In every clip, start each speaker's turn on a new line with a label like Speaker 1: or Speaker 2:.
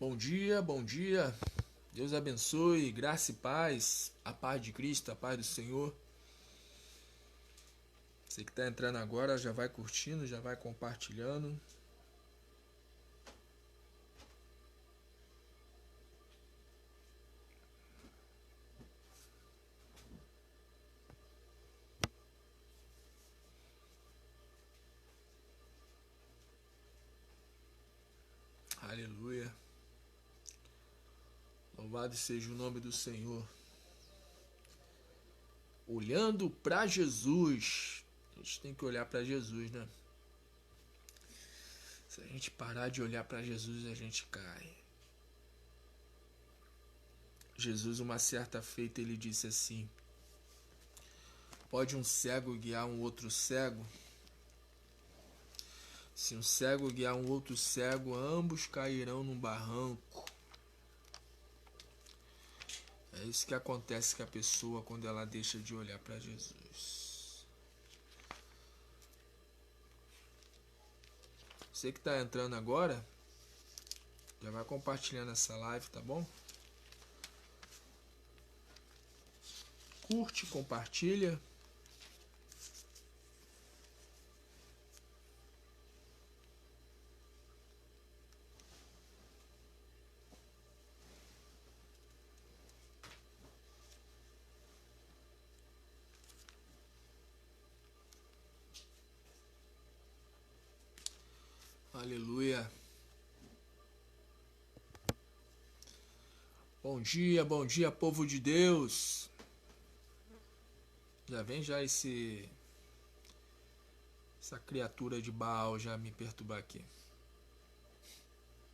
Speaker 1: Bom dia, bom dia. Deus abençoe, graça e paz, a paz de Cristo, a paz do Senhor. Você que está entrando agora já vai curtindo, já vai compartilhando. Aleluia. Louvado seja o nome do Senhor. Olhando para Jesus. A gente tem que olhar para Jesus, né? Se a gente parar de olhar para Jesus, a gente cai. Jesus, uma certa feita, ele disse assim: pode um cego guiar um outro cego? Se um cego guiar um outro cego, ambos cairão num barranco. É isso que acontece com a pessoa quando ela deixa de olhar para Jesus. Você que está entrando agora, já vai compartilhando essa live, tá bom? Curte, compartilha. Aleluia. Bom dia, povo de Deus. Já vem já essa criatura de Baal já me perturbar aqui.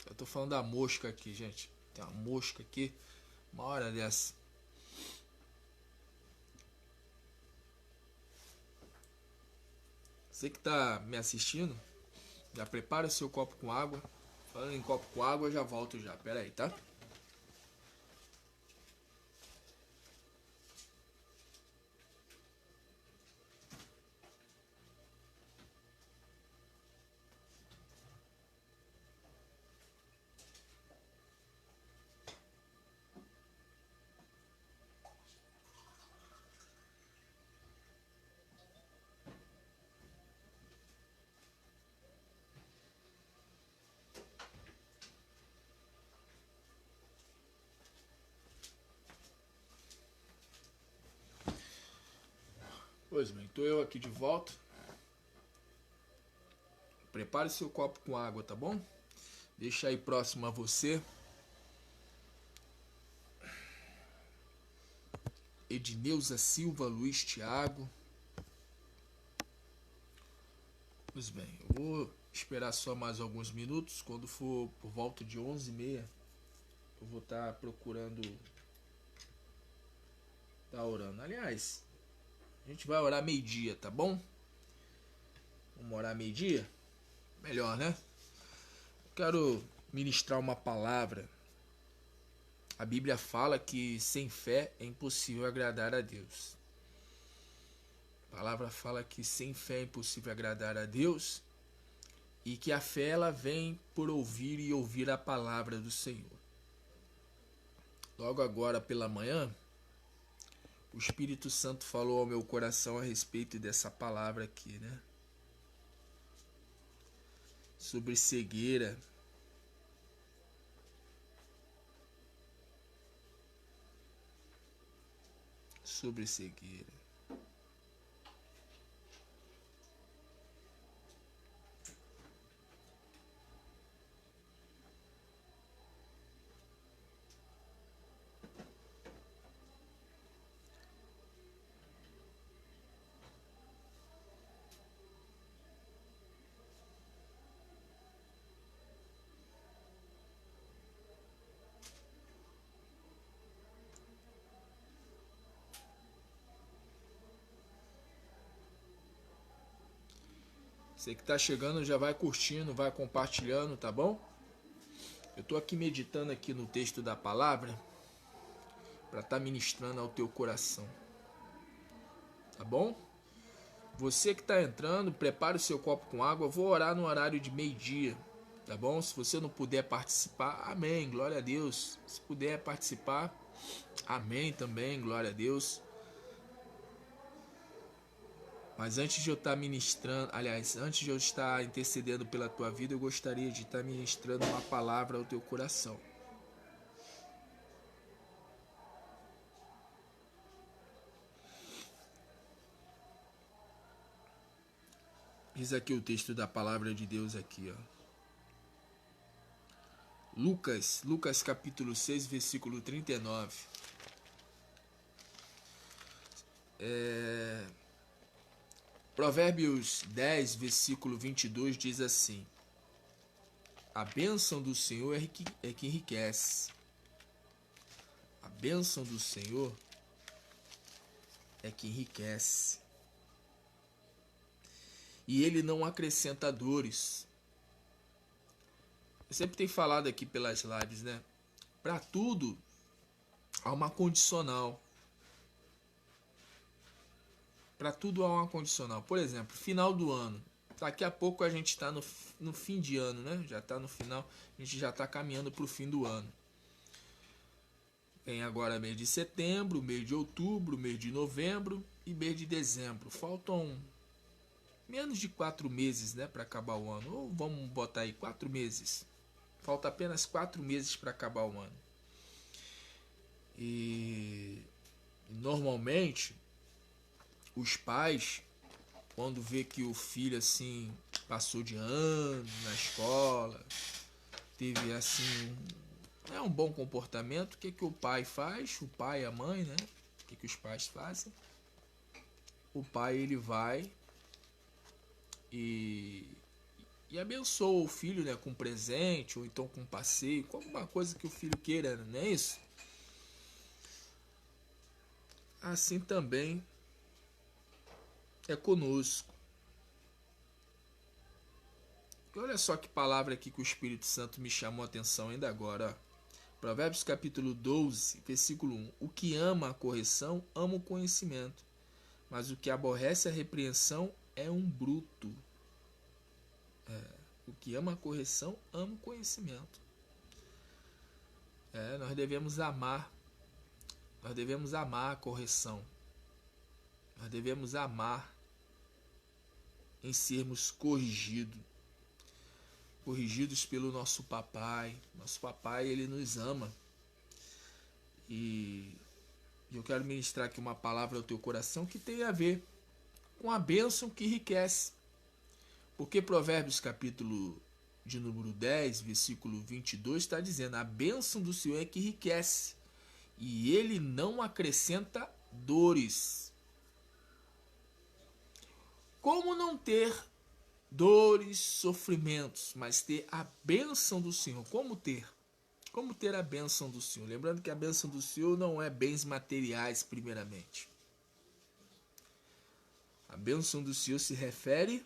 Speaker 1: Eu tô falando da mosca aqui, gente. Tem uma mosca aqui, uma hora dessa. Você que tá me assistindo, já prepara o seu copo com água. Falando em copo com água, eu já volto já. Pera aí, tá? Pois bem, tô eu aqui de volta. Prepare seu copo com água, tá bom? Deixa aí próximo a você. Edneuza Silva, Luiz Thiago. Pois bem, eu vou esperar só mais alguns minutos. Quando for por volta de 11h30, eu vou estar procurando estar orando. Aliás, a gente vai orar meio-dia, tá bom? Vamos orar meio-dia? Melhor, né? Quero ministrar uma palavra. A Bíblia fala que sem fé é impossível agradar a Deus. A palavra fala que sem fé é impossível agradar a Deus e que a fé ela vem por ouvir e ouvir a palavra do Senhor. Logo agora pela manhã, o Espírito Santo falou ao meu coração a respeito dessa palavra aqui, né? Sobre cegueira. Sobre cegueira. Você que tá chegando já vai curtindo, vai compartilhando, tá bom? Eu tô aqui meditando aqui no texto da palavra para estar ministrando ao teu coração. Tá bom? Você que tá entrando, prepare o seu copo com água. Eu vou orar no horário de meio-dia. tá bom? Se você não puder participar, amém, glória a Deus. Se puder participar, amém também, glória a Deus. Mas antes de eu estar ministrando, aliás, antes de eu estar intercedendo pela tua vida, eu gostaria de estar ministrando uma palavra ao teu coração. Diz aqui o texto da palavra de Deus aqui, ó. Lucas capítulo 6, versículo 39. Provérbios 10, versículo 22 diz assim: a bênção do Senhor é que enriquece. A bênção do Senhor é que enriquece. E ele não acrescenta dores. Eu sempre tenho falado aqui pelas lives, né? Para tudo há uma condicional. Para tudo há uma condicional. Por exemplo, final do ano. Daqui a pouco a gente está no fim de ano, né? Já está no final. A gente já está caminhando para o fim do ano. Tem agora mês de setembro, mês de outubro, mês de novembro e mês de dezembro. Faltam menos de 4 meses, né, para acabar o ano. Ou vamos botar aí 4 meses. Falta apenas 4 meses para acabar o ano. E normalmente os pais, quando vê que o filho assim passou de ano na escola, teve assim um bom comportamento, o que o pai faz? O pai e a mãe, né? O que os pais fazem? O pai ele vai e abençoa o filho, né, com presente ou então com passeio, com alguma coisa que o filho queira, não é isso? Assim também é conosco. E olha só que palavra aqui que o Espírito Santo me chamou a atenção ainda agora. Ó. Provérbios capítulo 12, versículo 1. O que ama a correção, ama o conhecimento, mas o que aborrece a repreensão é um bruto. O que ama a correção, ama o conhecimento. Nós devemos amar. Nós devemos amar a correção. Nós devemos amar em sermos corrigidos. Corrigidos pelo nosso papai. Nosso papai, ele nos ama. E eu quero ministrar aqui uma palavra ao teu coração que tem a ver com a bênção que enriquece. Porque Provérbios capítulo de número 10, versículo 22, está dizendo: a bênção do Senhor é que enriquece, e ele não acrescenta dores. Como não ter dores, sofrimentos, mas ter a bênção do Senhor? Como ter? Como ter a bênção do Senhor? Lembrando que a bênção do Senhor não é bens materiais, primeiramente. A bênção do Senhor se refere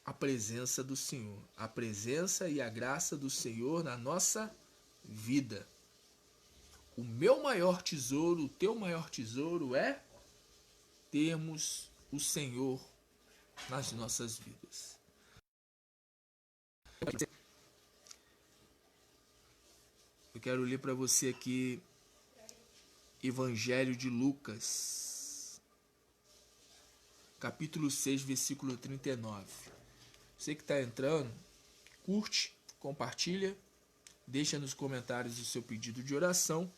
Speaker 1: à presença do Senhor. A presença e a graça do Senhor na nossa vida. O meu maior tesouro, o teu maior tesouro é termos o Senhor nas nossas vidas. Eu quero ler para você aqui Evangelho de Lucas, capítulo 6, versículo 39. Você que está entrando, curte, compartilha, deixa nos comentários o seu pedido de oração.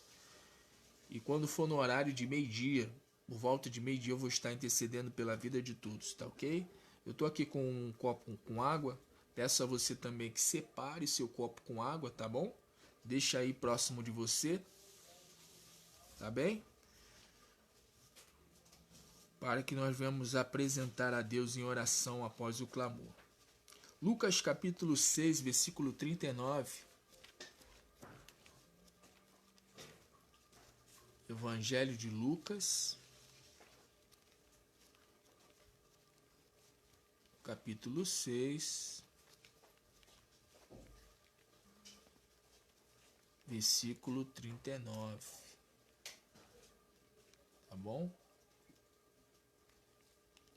Speaker 1: E quando for no horário de meio-dia, por volta de meio-dia, eu vou estar intercedendo pela vida de todos, tá ok? Eu estou aqui com um copo com água. Peço a você também que separe seu copo com água, tá bom? Deixa aí próximo de você, tá bem? Para que nós venhamos apresentar a Deus em oração após o clamor. Lucas capítulo 6, versículo 39. Evangelho de Lucas, capítulo 6, versículo 39. Tá bom?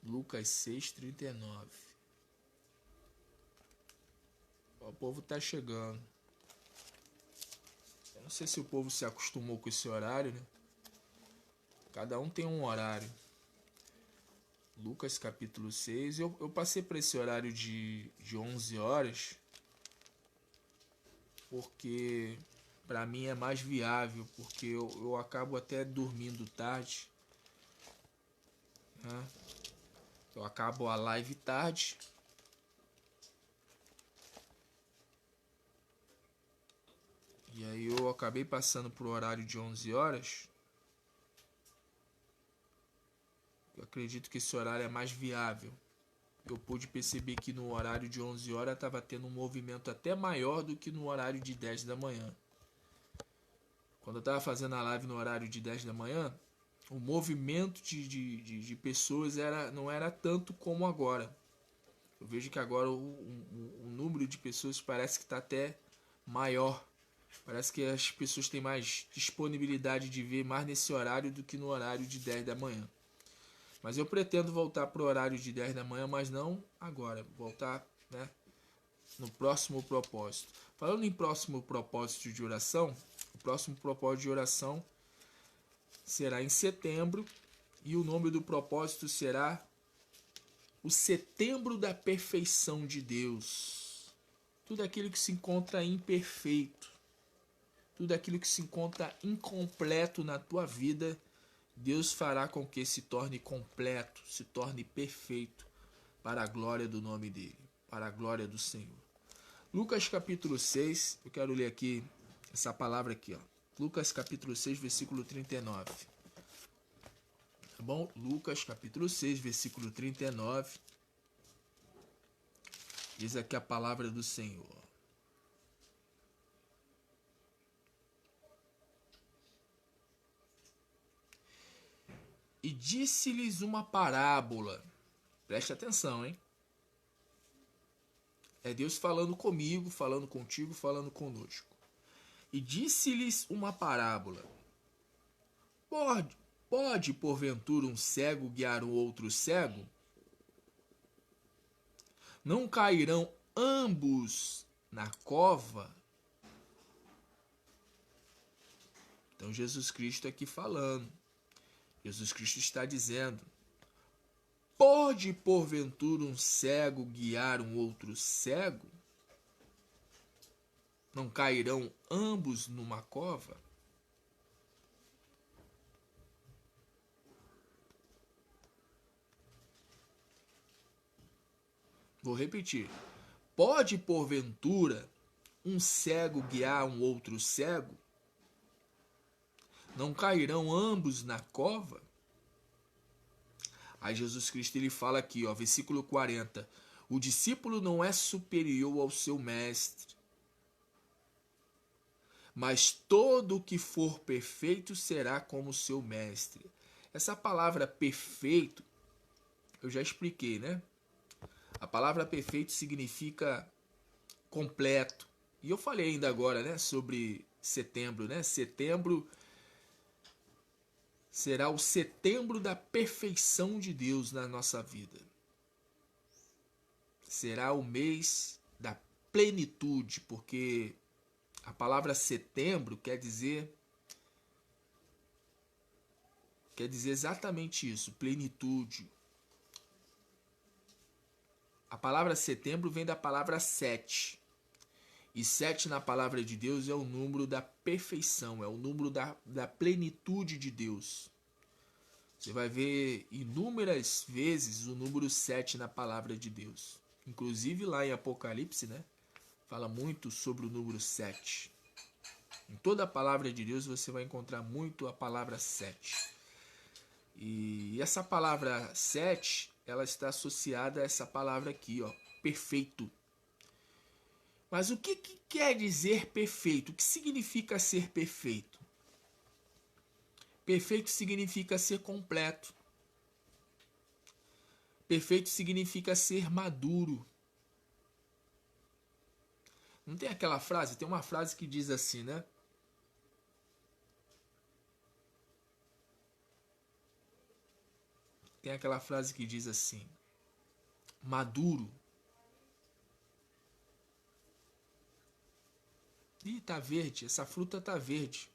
Speaker 1: Lucas 6, 39. O povo tá chegando. Eu não sei se o povo se acostumou com esse horário, né? Cada um tem um horário. Lucas capítulo 6. Eu passei para esse horário de 11 horas porque para mim é mais viável, porque eu acabo até dormindo tarde, né? Eu acabo a live tarde. E aí eu acabei passando pro horário de 11 horas. Eu acredito que esse horário é mais viável. Eu pude perceber que no horário de 11 horas estava tendo um movimento até maior do que no horário de 10 da manhã. Quando eu estava fazendo a live no horário de 10 da manhã, o movimento de pessoas não era tanto como agora. Eu vejo que agora o número de pessoas parece que está até maior. Parece que as pessoas têm mais disponibilidade de ver mais nesse horário do que no horário de 10 da manhã. Mas eu pretendo voltar para o horário de 10 da manhã, mas não agora. Voltar, né, no próximo propósito. Falando em próximo propósito de oração, o próximo propósito de oração será em setembro. E o nome do propósito será o Setembro da Perfeição de Deus. Tudo aquilo que se encontra imperfeito, tudo aquilo que se encontra incompleto na tua vida, Deus fará com que se torne completo, se torne perfeito, para a glória do nome dele, para a glória do Senhor. Lucas capítulo 6, eu quero ler aqui essa palavra aqui, ó. Lucas capítulo 6, versículo 39. Tá bom? Lucas capítulo 6, versículo 39. Diz aqui a palavra do Senhor. E disse-lhes uma parábola. Preste atenção, hein? É Deus falando comigo, falando contigo, falando conosco. E disse-lhes uma parábola. Pode, porventura, um cego guiar um outro cego? Não cairão ambos na cova? Então Jesus Cristo aqui falando. Jesus Cristo está dizendo: pode porventura um cego guiar um outro cego? Não cairão ambos numa cova? Vou repetir. Pode porventura um cego guiar um outro cego? Não cairão ambos na cova? Aí Jesus Cristo ele fala aqui, ó, versículo 40. O discípulo não é superior ao seu mestre, mas todo o que for perfeito será como seu mestre. Essa palavra perfeito, eu já expliquei, né? A palavra perfeito significa completo. E eu falei ainda agora, né, sobre setembro, né? Setembro será o setembro da perfeição de Deus na nossa vida. Será o mês da plenitude, porque a palavra setembro quer dizer exatamente isso, plenitude. A palavra setembro vem da palavra sete. E 7 na palavra de Deus é o número da perfeição, é o número da plenitude de Deus. Você vai ver inúmeras vezes o número 7 na palavra de Deus. Inclusive lá em Apocalipse, né? Fala muito sobre o número 7. Em toda a palavra de Deus você vai encontrar muito a palavra 7. E essa palavra 7, ela está associada a essa palavra aqui, ó, perfeito. Mas o que quer dizer perfeito? O que significa ser perfeito? Perfeito significa ser completo. Perfeito significa ser maduro. Não tem aquela frase? Tem uma frase que diz assim, né? Tem aquela frase que diz assim: maduro Ih, tá verde, essa fruta tá verde.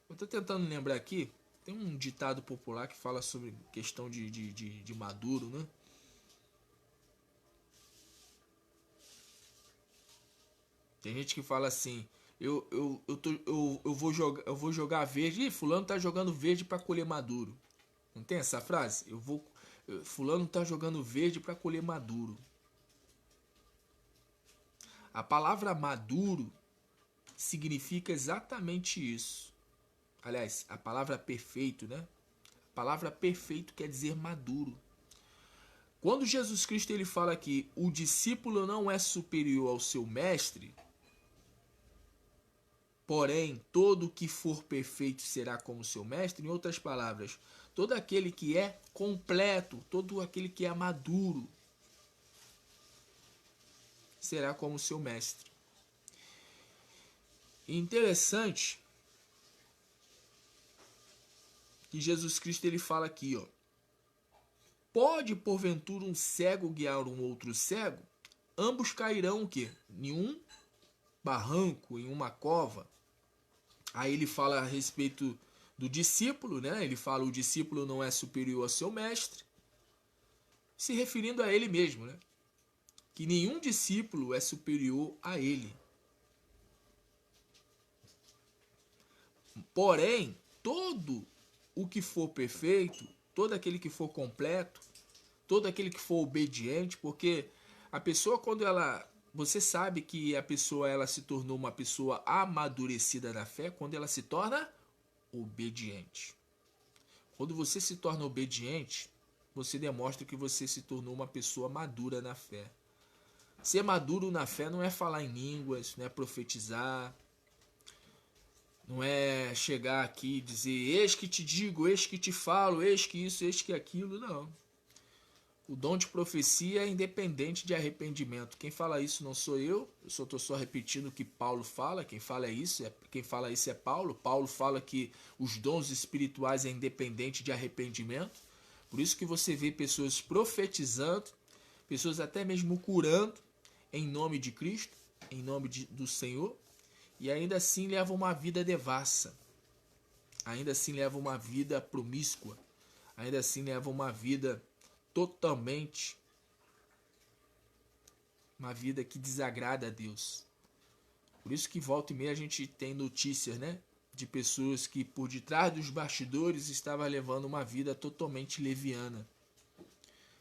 Speaker 1: Eu tô tentando lembrar aqui, tem um ditado popular que fala sobre questão de maduro, né? Tem gente que fala assim, eu vou jogar verde. Ih, fulano tá jogando verde para colher maduro. Não tem essa frase? Fulano tá jogando verde para colher maduro. A palavra maduro significa exatamente isso. Aliás, a palavra perfeito, né? A palavra perfeito quer dizer maduro. Quando Jesus Cristo ele fala que o discípulo não é superior ao seu mestre, porém todo que for perfeito será como seu mestre, em outras palavras, todo aquele que é completo, todo aquele que é maduro, será como seu mestre. E interessante que Jesus Cristo ele fala aqui, ó. Pode porventura um cego guiar um outro cego? Ambos cairão o quê? Em um barranco, em uma cova. Aí ele fala a respeito do discípulo, né? Ele fala o discípulo não é superior ao seu mestre, se referindo a ele mesmo, né? Que nenhum discípulo é superior a ele. Porém, todo o que for perfeito, todo aquele que for completo, todo aquele que for obediente, porque a pessoa quando ela, você sabe que a pessoa ela se tornou uma pessoa amadurecida na fé quando ela se torna obediente. Quando você se torna obediente, você demonstra que você se tornou uma pessoa madura na fé. Ser maduro na fé não é falar em línguas, não é profetizar, não é chegar aqui e dizer, eis que te digo, eis que te falo, eis que isso, eis que aquilo, não. O dom de profecia é independente de arrependimento. Quem fala isso não sou eu só estou só repetindo o que Paulo fala, quem fala isso é Paulo. Paulo fala que os dons espirituais é independente de arrependimento. Por isso que você vê pessoas profetizando, pessoas até mesmo curando em nome de Cristo, em nome do Senhor, e ainda assim levam uma vida devassa, ainda assim levam uma vida promíscua, ainda assim levam uma vida totalmente, uma vida que desagrada a Deus. Por isso que volta e meia a gente tem notícias, né, de pessoas que por detrás dos bastidores estavam levando uma vida totalmente leviana.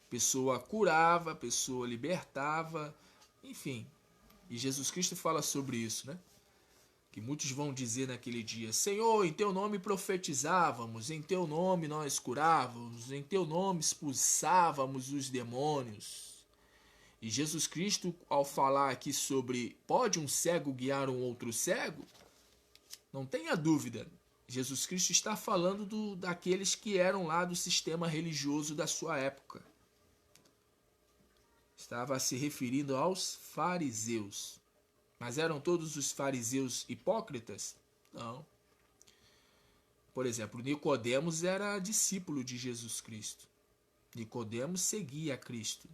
Speaker 1: Pessoa curava, pessoa libertava, enfim. E Jesus Cristo fala sobre isso, né? Que muitos vão dizer naquele dia, Senhor, em teu nome profetizávamos, em teu nome nós curávamos, em teu nome expulsávamos os demônios. E Jesus Cristo, ao falar aqui sobre pode um cego guiar um outro cego, não tenha dúvida, Jesus Cristo está falando daqueles que eram lá do sistema religioso da sua época. Estava se referindo aos fariseus. Mas eram todos os fariseus hipócritas? Não. Por exemplo, Nicodemos era discípulo de Jesus Cristo. Nicodemos seguia Cristo.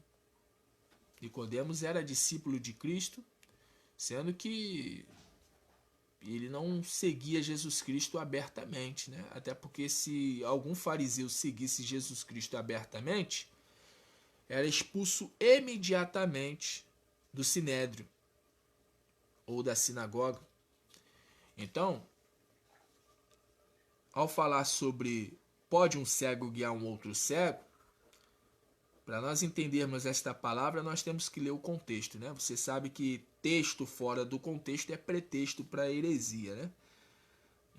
Speaker 1: Nicodemos era discípulo de Cristo, sendo que ele não seguia Jesus Cristo abertamente, né? Até porque se algum fariseu seguisse Jesus Cristo abertamente, era expulso imediatamente do sinédrio ou da sinagoga. Então, ao falar sobre pode um cego guiar um outro cego, para nós entendermos esta palavra, nós temos que ler o contexto, né? Você sabe que texto fora do contexto é pretexto para heresia, né?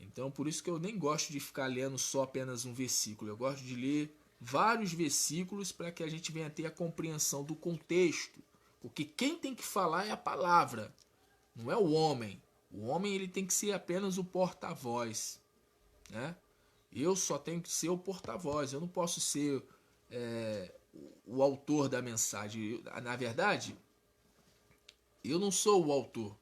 Speaker 1: Então, por isso que eu nem gosto de ficar lendo só apenas um versículo. Eu gosto de ler vários versículos para que a gente venha ter a compreensão do contexto. Porque quem tem que falar é a palavra, não é o homem. O homem ele tem que ser apenas o porta-voz, né? Eu só tenho que ser o porta-voz. Eu não posso ser o autor da mensagem. Na verdade, eu não sou o autor.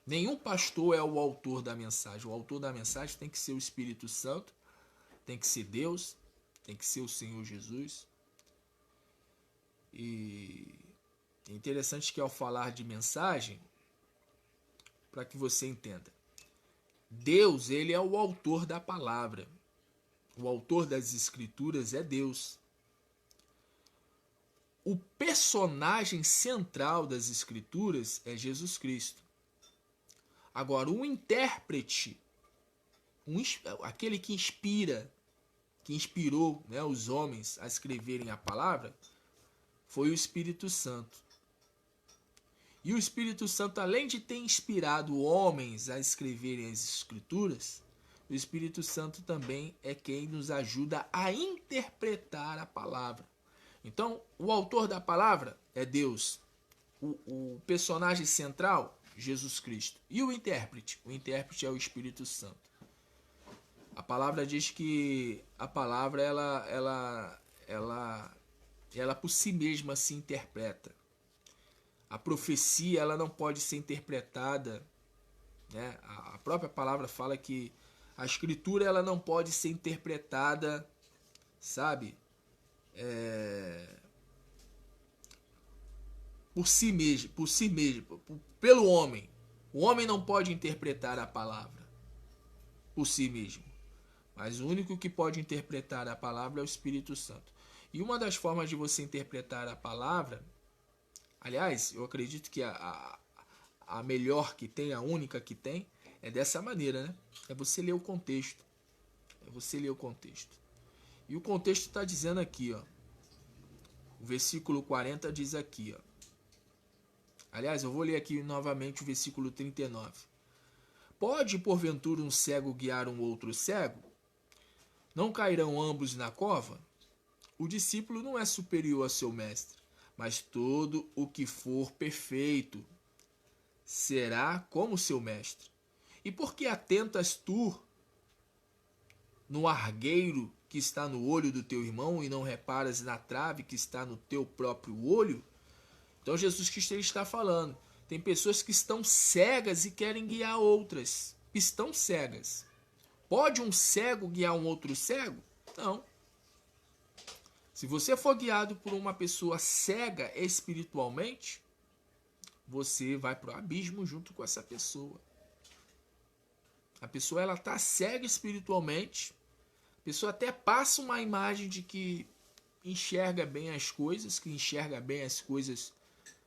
Speaker 1: Nenhum pastor é o autor da mensagem. O autor da mensagem tem que ser o Espírito Santo, tem que ser Deus, tem que ser o Senhor Jesus. E é interessante que ao falar de mensagem, para que você entenda. Deus, ele é o autor da palavra. O autor das escrituras é Deus. O personagem central das escrituras é Jesus Cristo. Agora, o intérprete, aquele que inspirou, né, os homens a escreverem a palavra, foi o Espírito Santo. E o Espírito Santo, além de ter inspirado homens a escreverem as escrituras, o Espírito Santo também é quem nos ajuda a interpretar a palavra. Então, o autor da palavra é Deus. O personagem central, Jesus Cristo. E o intérprete? O intérprete é o Espírito Santo. A palavra diz que a palavra, ela por si mesma se interpreta. A profecia, ela não pode ser interpretada, né? A própria palavra fala que a escritura, ela não pode ser interpretada, sabe? Por si mesmo, pelo homem. O homem não pode interpretar a palavra por si mesmo. Mas o único que pode interpretar a palavra é o Espírito Santo. E uma das formas de você interpretar a palavra, aliás, eu acredito que a melhor que tem, a única que tem, é dessa maneira, né? É você ler o contexto. E o contexto está dizendo aqui, ó. O versículo 40 diz aqui, ó. Aliás, eu vou ler aqui novamente o versículo 39. Pode, porventura, um cego guiar um outro cego? Não cairão ambos na cova? O discípulo não é superior a seu mestre, mas todo o que for perfeito será como seu mestre. E por que atentas tu no argueiro que está no olho do teu irmão e não reparas na trave que está no teu próprio olho? Então Jesus Cristo ele está falando. Tem pessoas que estão cegas e querem guiar outras. Estão cegas. Pode um cego guiar um outro cego? Não. Se você for guiado por uma pessoa cega espiritualmente, você vai para o abismo junto com essa pessoa. A pessoa ela está cega espiritualmente. A pessoa até passa uma imagem de que enxerga bem as coisas, que enxerga bem as coisas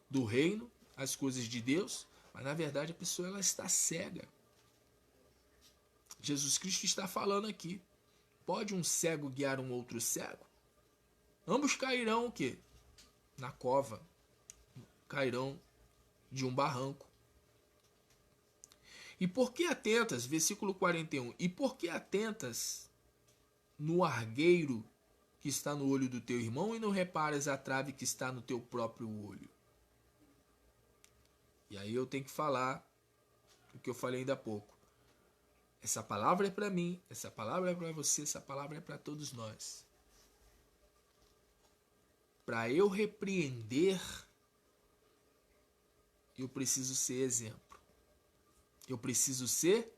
Speaker 1: do reino, as coisas de Deus, mas na verdade a pessoa ela está cega. Jesus Cristo está falando aqui. Pode um cego guiar um outro cego? Ambos cairão o quê? Na cova. Cairão de um barranco. E por que atentas, versículo 41, e por que atentas no argueiro que está no olho do teu irmão e não reparas a trave que está no teu próprio olho? E aí eu tenho que falar o que eu falei ainda há pouco. Essa palavra é para mim, essa palavra é para você, essa palavra é para todos nós. Para eu repreender, eu preciso ser exemplo. Eu preciso ser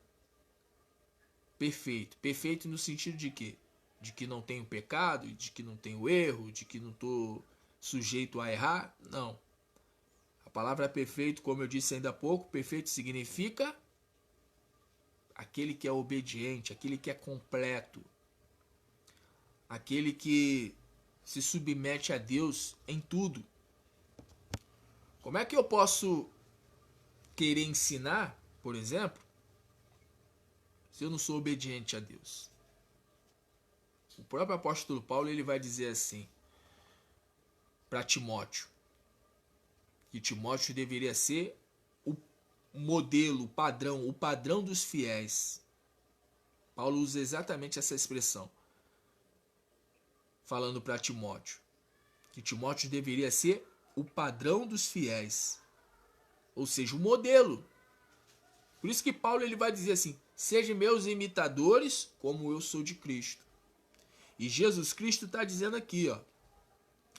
Speaker 1: perfeito. Perfeito no sentido de quê? De que não tenho pecado, de que não tenho erro, de que não estou sujeito a errar. Não. A palavra perfeito, como eu disse ainda há pouco, perfeito significa aquele que é obediente, aquele que é completo, aquele que se submete a Deus em tudo. Como é que eu posso querer ensinar, por exemplo, se eu não sou obediente a Deus? O próprio apóstolo Paulo ele vai dizer assim para Timóteo, que Timóteo deveria ser o modelo, o padrão dos fiéis. Paulo usa exatamente essa expressão, falando para Timóteo, que Timóteo deveria ser o padrão dos fiéis, ou seja, o modelo. Por isso que Paulo ele vai dizer assim, sejam meus imitadores como eu sou de Cristo. E Jesus Cristo está dizendo aqui, ó,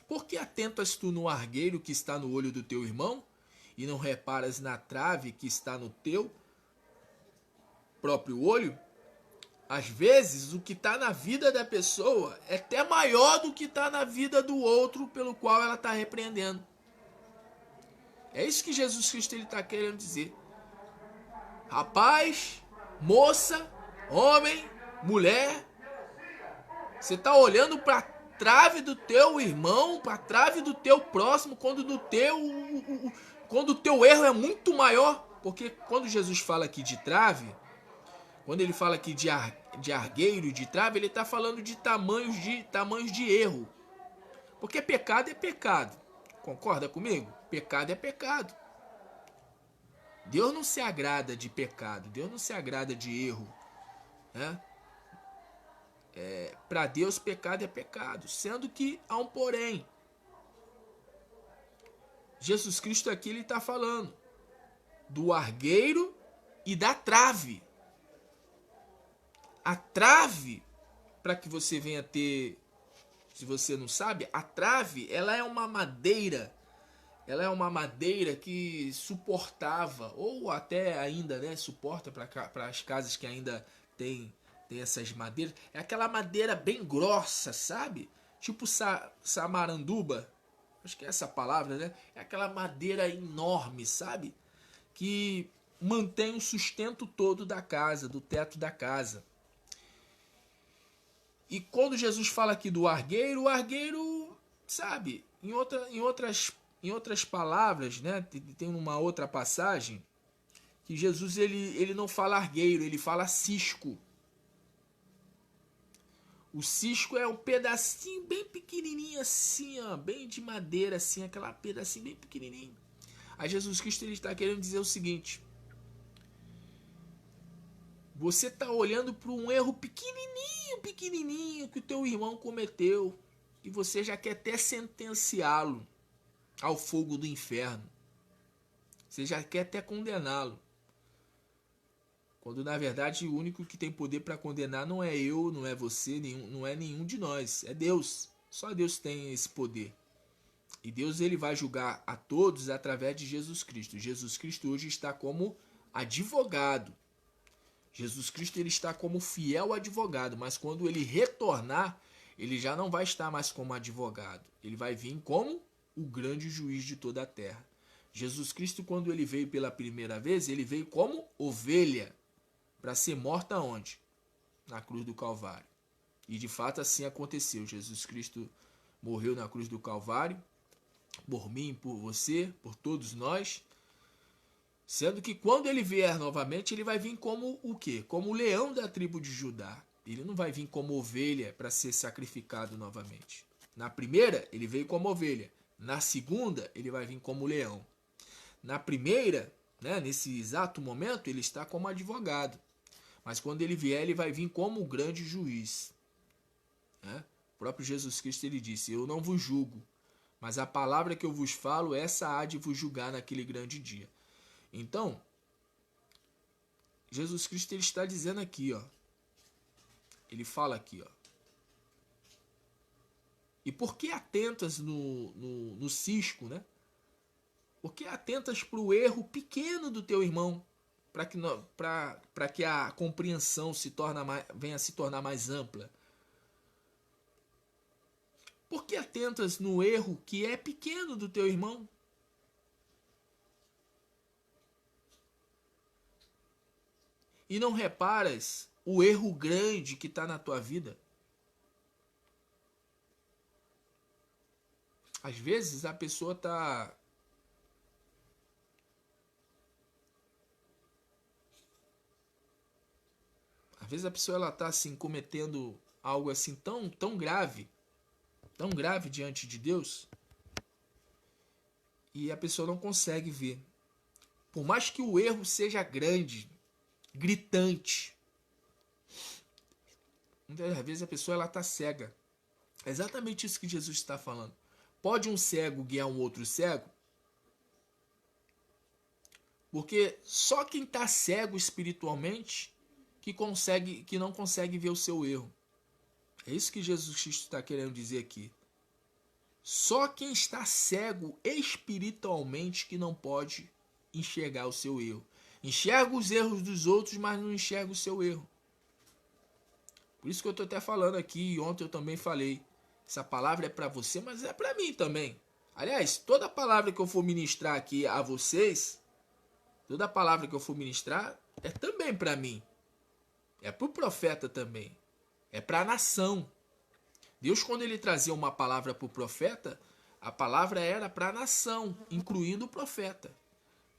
Speaker 1: por que atentas tu no argueiro que está no olho do teu irmão e não reparas na trave que está no teu próprio olho? Às vezes, o que está na vida da pessoa é até maior do que está na vida do outro pelo qual ela está repreendendo. É isso que Jesus Cristo está querendo dizer. Rapaz, moça, homem, mulher, você tá olhando para trave do teu irmão, para trave do teu próximo, quando o teu erro é muito maior. Porque quando Jesus fala aqui de trave, quando ele fala aqui de argueiro, de trave, ele está falando de tamanhos de erro. Porque pecado é pecado. Concorda comigo? Pecado é pecado. Deus não se agrada de pecado. Deus não se agrada de erro. Né? Para Deus, pecado é pecado. Sendo que há um porém. Jesus Cristo aqui ele está falando do argueiro e da trave. A trave, para que você venha ter, se você não sabe, a trave, ela é uma madeira que suportava, ou até ainda, né, suporta para as casas que ainda tem essas madeiras. É aquela madeira bem grossa, sabe? Tipo samaranduba, acho que é essa palavra, né? É aquela madeira enorme, sabe? Que mantém o sustento todo da casa, do teto da casa. E quando Jesus fala aqui do argueiro, o argueiro, sabe, em outras palavras, né, tem uma outra passagem que Jesus ele não fala argueiro, ele fala cisco. O cisco é um pedacinho bem pequenininho assim, ó, bem de madeira assim, aquela pedacinho bem pequenininho. Aí Jesus Cristo ele está querendo dizer o seguinte: você está olhando para um erro pequenininho que o teu irmão cometeu e você já quer até sentenciá-lo ao fogo do inferno. Você já quer até condená-lo. Quando na verdade o único que tem poder para condenar não é eu, não é você, não é nenhum de nós, é Deus. Só Deus tem esse poder. E Deus ele vai julgar a todos através de Jesus Cristo. Jesus Cristo hoje está como advogado. Jesus Cristo ele está como fiel advogado, mas quando ele retornar, ele já não vai estar mais como advogado. Ele vai vir como o grande juiz de toda a terra. Jesus Cristo, quando ele veio pela primeira vez, ele veio como ovelha, para ser morta onde? Na cruz do Calvário. E de fato assim aconteceu. Jesus Cristo morreu na cruz do Calvário, por mim, por você, por todos nós. Sendo que quando ele vier novamente, ele vai vir como o quê? Como o leão da tribo de Judá. Ele não vai vir como ovelha para ser sacrificado novamente. Na primeira, ele veio como ovelha. Na segunda, ele vai vir como leão. Na primeira, né, nesse exato momento, ele está como advogado. Mas quando ele vier, ele vai vir como o grande juiz. Né? O próprio Jesus Cristo ele disse: eu não vos julgo, mas a palavra que eu vos falo, essa há de vos julgar naquele grande dia. Então, Jesus Cristo ele está dizendo aqui, ó. Ele fala aqui, ó. E por que atentas no cisco, né? Por que atentas para o erro pequeno do teu irmão, para que a compreensão venha a se tornar mais ampla? Por que atentas no erro que é pequeno do teu irmão? E não reparas o erro grande que está na tua vida? Às vezes a pessoa está... Às vezes a pessoa ela está assim, cometendo algo assim tão grave diante de Deus, e a pessoa não consegue ver. Por mais que o erro seja grande, gritante, muitas vezes a pessoa ela está cega. É exatamente isso que Jesus está falando. Pode um cego guiar um outro cego? Porque só quem está cego espiritualmente que não consegue ver o seu erro. É isso que Jesus Cristo está querendo dizer aqui. Só quem está cego espiritualmente que não pode enxergar o seu erro. Enxerga os erros dos outros, mas não enxerga o seu erro. Por isso que eu estou até falando aqui, e ontem eu também falei, essa palavra é para você, mas é para mim também. Aliás, toda palavra que eu for ministrar aqui a vocês, Toda palavra que eu for ministrar é também para mim. É para o profeta também. É para a nação. Deus, quando ele trazia uma palavra para o profeta, a palavra era para a nação, incluindo o profeta.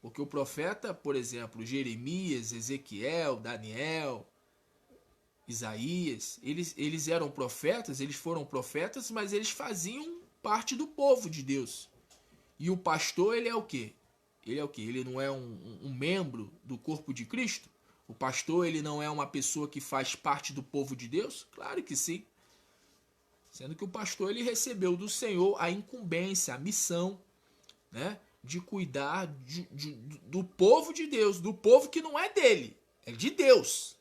Speaker 1: Porque o profeta, por exemplo, Jeremias, Ezequiel, Daniel, Isaías, eles eram profetas, eles foram profetas, mas eles faziam parte do povo de Deus. E o pastor, ele é o quê? Ele é o quê? Ele não é um membro do corpo de Cristo? O pastor, ele não é uma pessoa que faz parte do povo de Deus? Claro que sim. Sendo que o pastor, ele recebeu do Senhor a incumbência, a missão, né, de cuidar do povo de Deus, do povo que não é dele, é de Deus.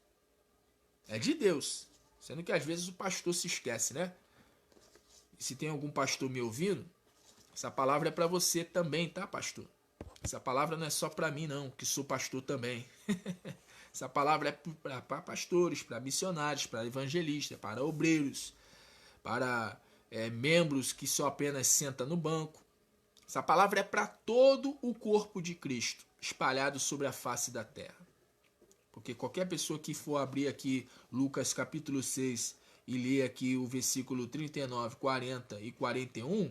Speaker 1: É de Deus. Sendo que às vezes o pastor se esquece, né? E se tem algum pastor me ouvindo, essa palavra é para você também, tá, pastor? Essa palavra não é só para mim, não, que sou pastor também. Essa palavra é para pastores, para missionários, para evangelistas, para obreiros, para membros que só apenas sentam no banco. Essa palavra é para todo o corpo de Cristo, espalhado sobre a face da terra. Porque qualquer pessoa que for abrir aqui Lucas capítulo 6 e ler aqui o versículo 39, 40 e 41,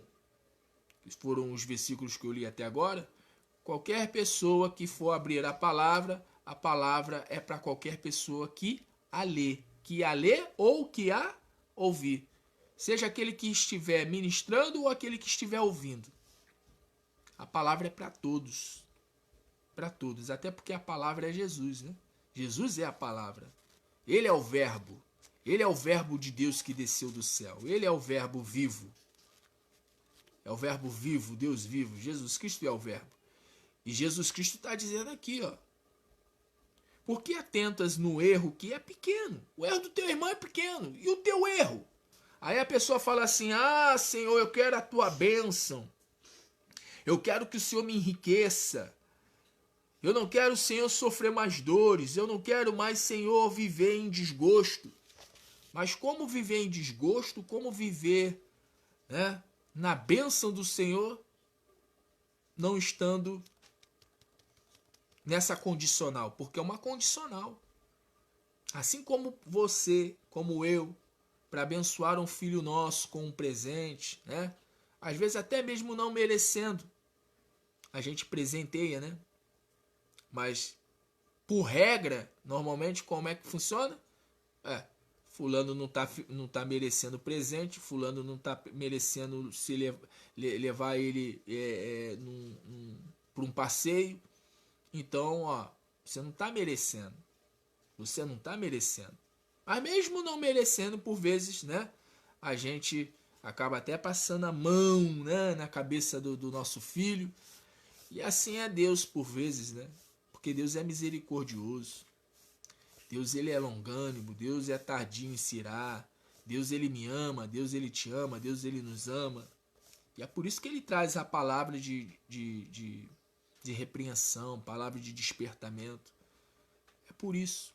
Speaker 1: que foram os versículos que eu li até agora, qualquer pessoa que for abrir a palavra é para qualquer pessoa que a lê ou que a ouvir. Seja aquele que estiver ministrando ou aquele que estiver ouvindo. A palavra é para todos. Para todos. Até porque a palavra é Jesus, né? Jesus é a palavra. Ele é o verbo. Ele é o verbo de Deus que desceu do céu. Ele é o verbo vivo. É o verbo vivo, Deus vivo. Jesus Cristo é o verbo. E Jesus Cristo está dizendo aqui, ó. Por que atentas no erro que é pequeno? O erro do teu irmão é pequeno. E o teu erro? Aí a pessoa fala assim, Senhor, eu quero a tua bênção. Eu quero que o Senhor me enriqueça. Eu não quero, Senhor, sofrer mais dores. Eu não quero mais, Senhor, viver em desgosto. Mas como viver em desgosto? Como viver, né, na bênção do Senhor, não estando nessa condicional? Porque é uma condicional. Assim como você, como eu, para abençoar um filho nosso com um presente, né? Às vezes até mesmo não merecendo, a gente presenteia, né? Mas, por regra, normalmente como é que funciona? Fulano não tá merecendo presente, fulano não tá merecendo se levar ele para um passeio. Então, você não tá merecendo. Você não tá merecendo. Mas mesmo não merecendo, por vezes, né, a gente acaba até passando a mão, né, na cabeça do nosso filho. E assim é Deus por vezes, né? Porque Deus é misericordioso. Deus, ele é longânimo. Deus é tardio em se irar. Deus, ele me ama. Deus, ele te ama. Deus, ele nos ama. E é por isso que ele traz a palavra de repreensão, palavra de despertamento. É por isso.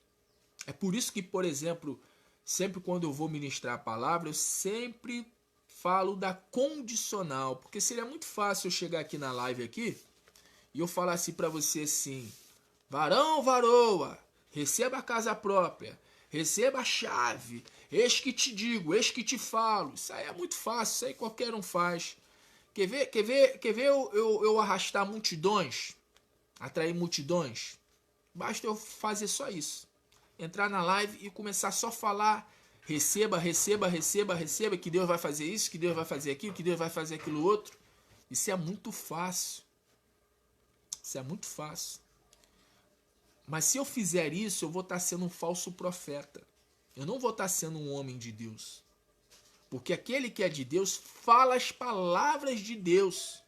Speaker 1: É por isso que, por exemplo, sempre quando eu vou ministrar a palavra, eu sempre falo da condicional. Porque seria muito fácil eu chegar aqui na live aqui e eu falar assim para você assim, varão, varoa, receba a casa própria, receba a chave, eis que te digo, eis que te falo. Isso aí é muito fácil, isso aí qualquer um faz. Quer ver eu arrastar multidões, atrair multidões? Basta eu fazer só isso. Entrar na live e começar só a falar, receba, receba, receba, receba, que Deus vai fazer isso, que Deus vai fazer aquilo, que Deus vai fazer aquilo outro. Isso é muito fácil. Isso é muito fácil. Mas se eu fizer isso, eu vou estar sendo um falso profeta. Eu não vou estar sendo um homem de Deus. Porque aquele que é de Deus fala as palavras de Deus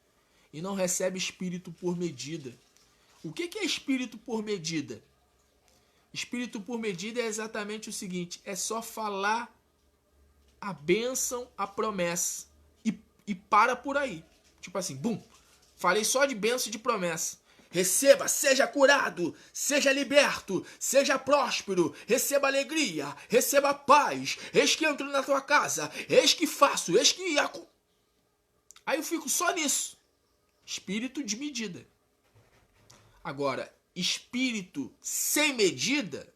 Speaker 1: e não recebe espírito por medida. O que é espírito por medida? Espírito por medida é exatamente o seguinte, é só falar a bênção, a promessa e para por aí. Tipo assim, bum, falei só de bênção e de promessa. Receba, seja curado, seja liberto, seja próspero, receba alegria, receba paz, eis que entro na tua casa, eis que faço, eis que... Aí eu fico só nisso. Espírito de medida. Agora, espírito sem medida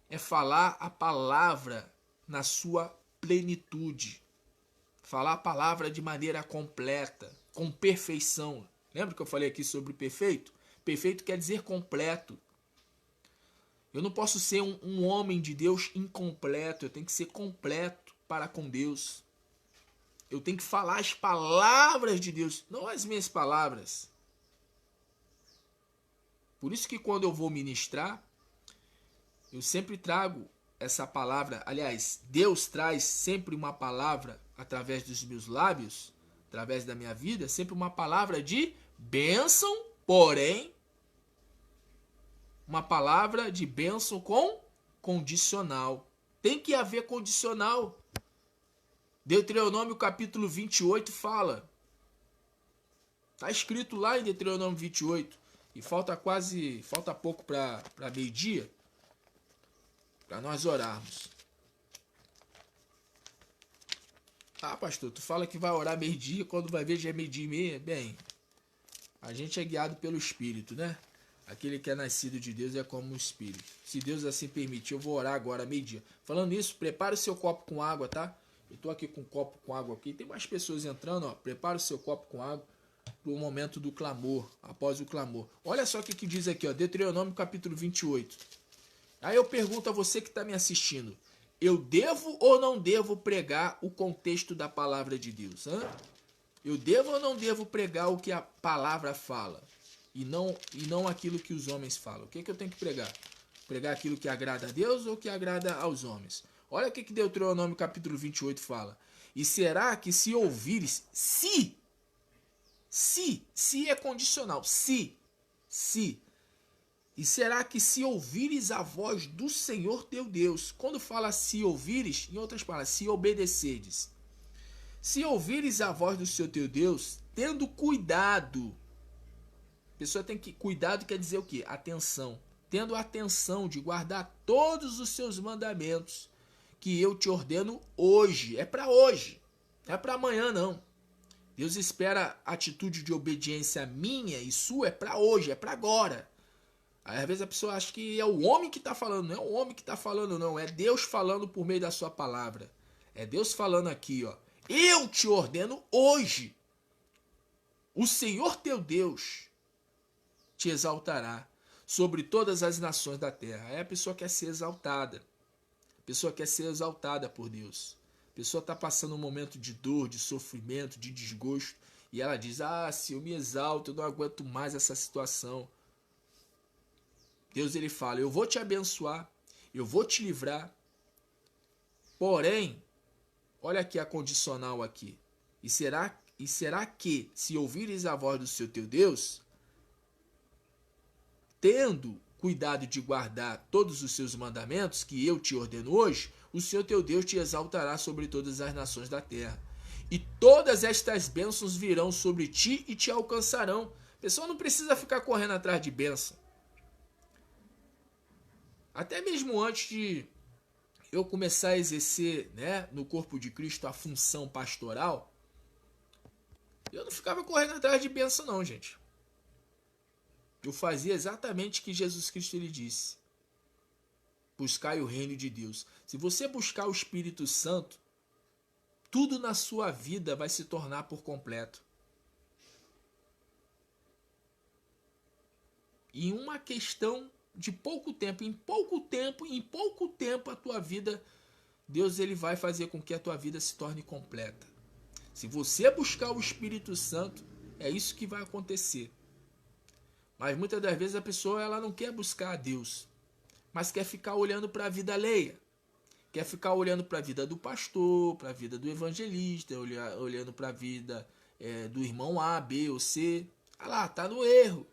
Speaker 1: é falar a palavra na sua plenitude. Falar a palavra de maneira completa, com perfeição. Lembra que eu falei aqui sobre perfeito? Perfeito quer dizer completo. Eu não posso ser um homem de Deus incompleto. Eu tenho que ser completo para com Deus. Eu tenho que falar as palavras de Deus, não as minhas palavras. Por isso que quando eu vou ministrar, eu sempre trago essa palavra. Aliás, Deus traz sempre uma palavra através dos meus lábios, através da minha vida, sempre uma palavra de bênção, porém, uma palavra de bênção com condicional. Tem que haver condicional. Deuteronômio capítulo 28 fala. Está escrito lá em Deuteronômio 28. E falta pouco para meio-dia, para nós orarmos. Ah, pastor, tu fala que vai orar meio-dia, quando vai ver já é meio-dia e meia. Bem, a gente é guiado pelo Espírito, né? Aquele que é nascido de Deus é como um Espírito. Se Deus assim permitir, eu vou orar agora meio-dia. Falando nisso, prepare o seu copo com água, tá? Eu tô aqui com um copo com água aqui. Tem mais pessoas entrando, ó. Prepare o seu copo com água para o momento do clamor, após o clamor. Olha só o que diz aqui, ó, Deuteronômio capítulo 28. Aí eu pergunto a você que está me assistindo, eu devo ou não devo pregar o contexto da palavra de Deus? Hein? Eu devo ou não devo pregar o que a palavra fala? E não aquilo que os homens falam. O que eu tenho que pregar? Pregar aquilo que agrada a Deus ou que agrada aos homens? Olha o que Deuteronômio capítulo 28 fala. E será que se ouvires, se é condicional, se. E será que se ouvires a voz do Senhor teu Deus, quando fala se ouvires, em outras palavras, se obedeceres. Se ouvires a voz do seu teu Deus, tendo cuidado. A pessoa tem que, cuidado quer dizer o quê? Atenção. Tendo atenção de guardar todos os seus mandamentos que eu te ordeno hoje. É para hoje, não é para amanhã não. Deus espera atitude de obediência minha e sua, é para hoje, é para agora. Aí, às vezes a pessoa acha que é o homem que está falando. Não é o homem que está falando, não. É Deus falando por meio da sua palavra. É Deus falando aqui, ó. Eu te ordeno hoje. O Senhor teu Deus te exaltará sobre todas as nações da terra. Aí a pessoa quer ser exaltada. A pessoa quer ser exaltada por Deus. A pessoa está passando um momento de dor, de sofrimento, de desgosto. E ela diz, se eu me exalto, eu não aguento mais essa situação. Deus ele fala, eu vou te abençoar, eu vou te livrar. Porém, olha aqui a condicional aqui. E será que, se ouvires a voz do seu teu Deus, tendo cuidado de guardar todos os seus mandamentos que eu te ordeno hoje, o Senhor teu Deus te exaltará sobre todas as nações da terra. E todas estas bênçãos virão sobre ti e te alcançarão. A pessoa não precisa ficar correndo atrás de bênção. Até mesmo antes de eu começar a exercer, né, no corpo de Cristo a função pastoral, eu não ficava correndo atrás de bênção não, gente. Eu fazia exatamente o que Jesus Cristo ele disse. Buscai o reino de Deus. Se você buscar o Espírito Santo, tudo na sua vida vai se tornar por completo. E uma questão de pouco tempo, em pouco tempo a tua vida, Deus ele vai fazer com que a tua vida se torne completa. Se você buscar o Espírito Santo, é isso que vai acontecer. Mas muitas das vezes a pessoa ela não quer buscar a Deus, mas quer ficar olhando para a vida alheia. Quer ficar olhando para a vida do pastor, para a vida do evangelista, olhando para a vida do irmão A, B ou C. Ah lá, tá no erro.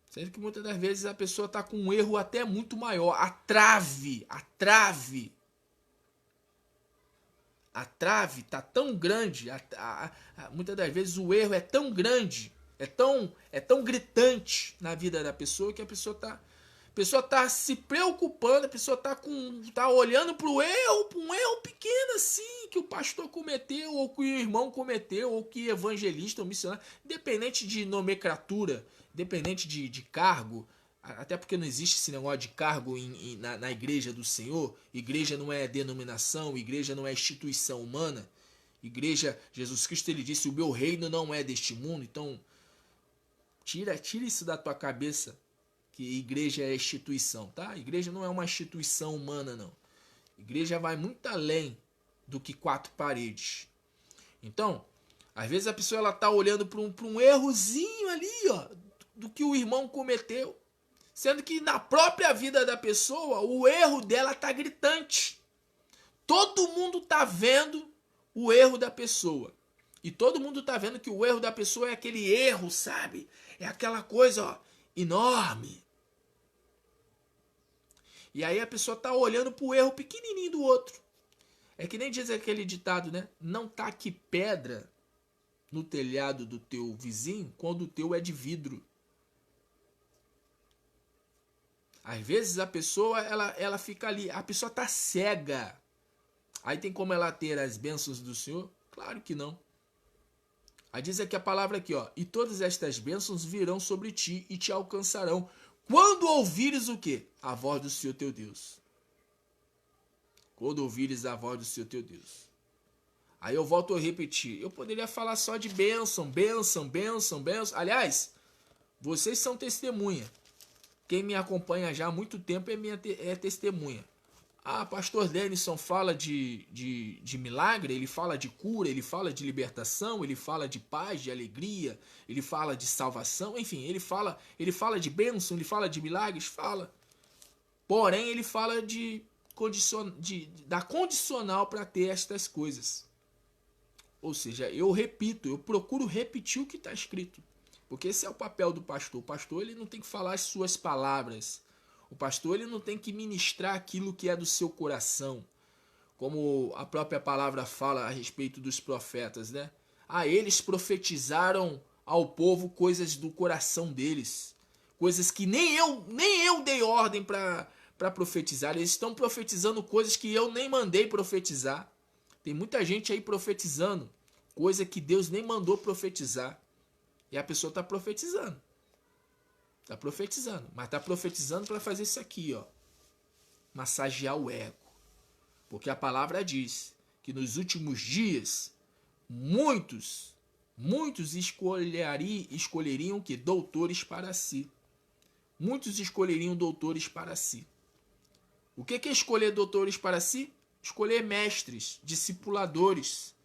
Speaker 1: Sendo que muitas das vezes a pessoa está com um erro até muito maior. A trave está tão grande. Muitas das vezes o erro é tão grande, é tão gritante na vida da pessoa que a pessoa está A pessoa está se preocupando, a pessoa tá olhando para um erro pequeno assim, que o pastor cometeu, ou que o irmão cometeu, ou que evangelista ou missionário, independente de nomenclatura, independente de cargo, até porque não existe esse negócio de cargo na igreja do Senhor. Igreja não é denominação, igreja não é instituição humana. Igreja, Jesus Cristo ele disse, o meu reino não é deste mundo. Então, tira isso da tua cabeça, que igreja é instituição, tá? Igreja não é uma instituição humana, não. Igreja vai muito além do que quatro paredes. Então, às vezes a pessoa ela tá olhando para um errozinho ali, ó, do que o irmão cometeu, sendo que na própria vida da pessoa o erro dela tá gritante. Todo mundo tá vendo o erro da pessoa. E todo mundo tá vendo que o erro da pessoa é aquele erro, sabe? É aquela coisa, ó, enorme. E aí a pessoa tá olhando pro erro pequenininho do outro. É que nem diz aquele ditado, né? Não taque pedra no telhado do teu vizinho quando o teu é de vidro. Às vezes a pessoa, ela fica ali, a pessoa tá cega. Aí tem como ela ter as bênçãos do Senhor? Claro que não. Aí diz aqui a palavra aqui, ó. E todas estas bênçãos virão sobre ti e te alcançarão. Quando ouvires o quê? A voz do Senhor teu Deus. Quando ouvires a voz do Senhor teu Deus. Aí eu volto a repetir. Eu poderia falar só de bênção, bênção, bênção, bênção. Aliás, vocês são testemunha. Quem me acompanha já há muito tempo é testemunha. Ah, pastor Denison fala de milagre, ele fala de cura, ele fala de libertação, ele fala de paz, de alegria, ele fala de salvação, enfim, ele fala de bênção, ele fala de milagres, fala. Porém, ele fala da condicional para ter estas coisas. Ou seja, eu procuro repetir o que está escrito. Porque esse é o papel do pastor. O pastor ele não tem que falar as suas palavras. O pastor ele não tem que ministrar aquilo que é do seu coração. Como a própria palavra fala a respeito dos profetas, né? Ah, eles profetizaram ao povo coisas do coração deles. Coisas que nem eu dei ordem para profetizar. Eles estão profetizando coisas que eu nem mandei profetizar. Tem muita gente aí profetizando coisa que Deus nem mandou profetizar. E a pessoa está profetizando. Está profetizando. Mas está profetizando para fazer isso aqui, ó. Massagear o ego. Porque a palavra diz que nos últimos dias, muitos escolheriam que doutores para si. Muitos escolheriam doutores para si. O que é escolher doutores para si? Escolher mestres, discipuladores.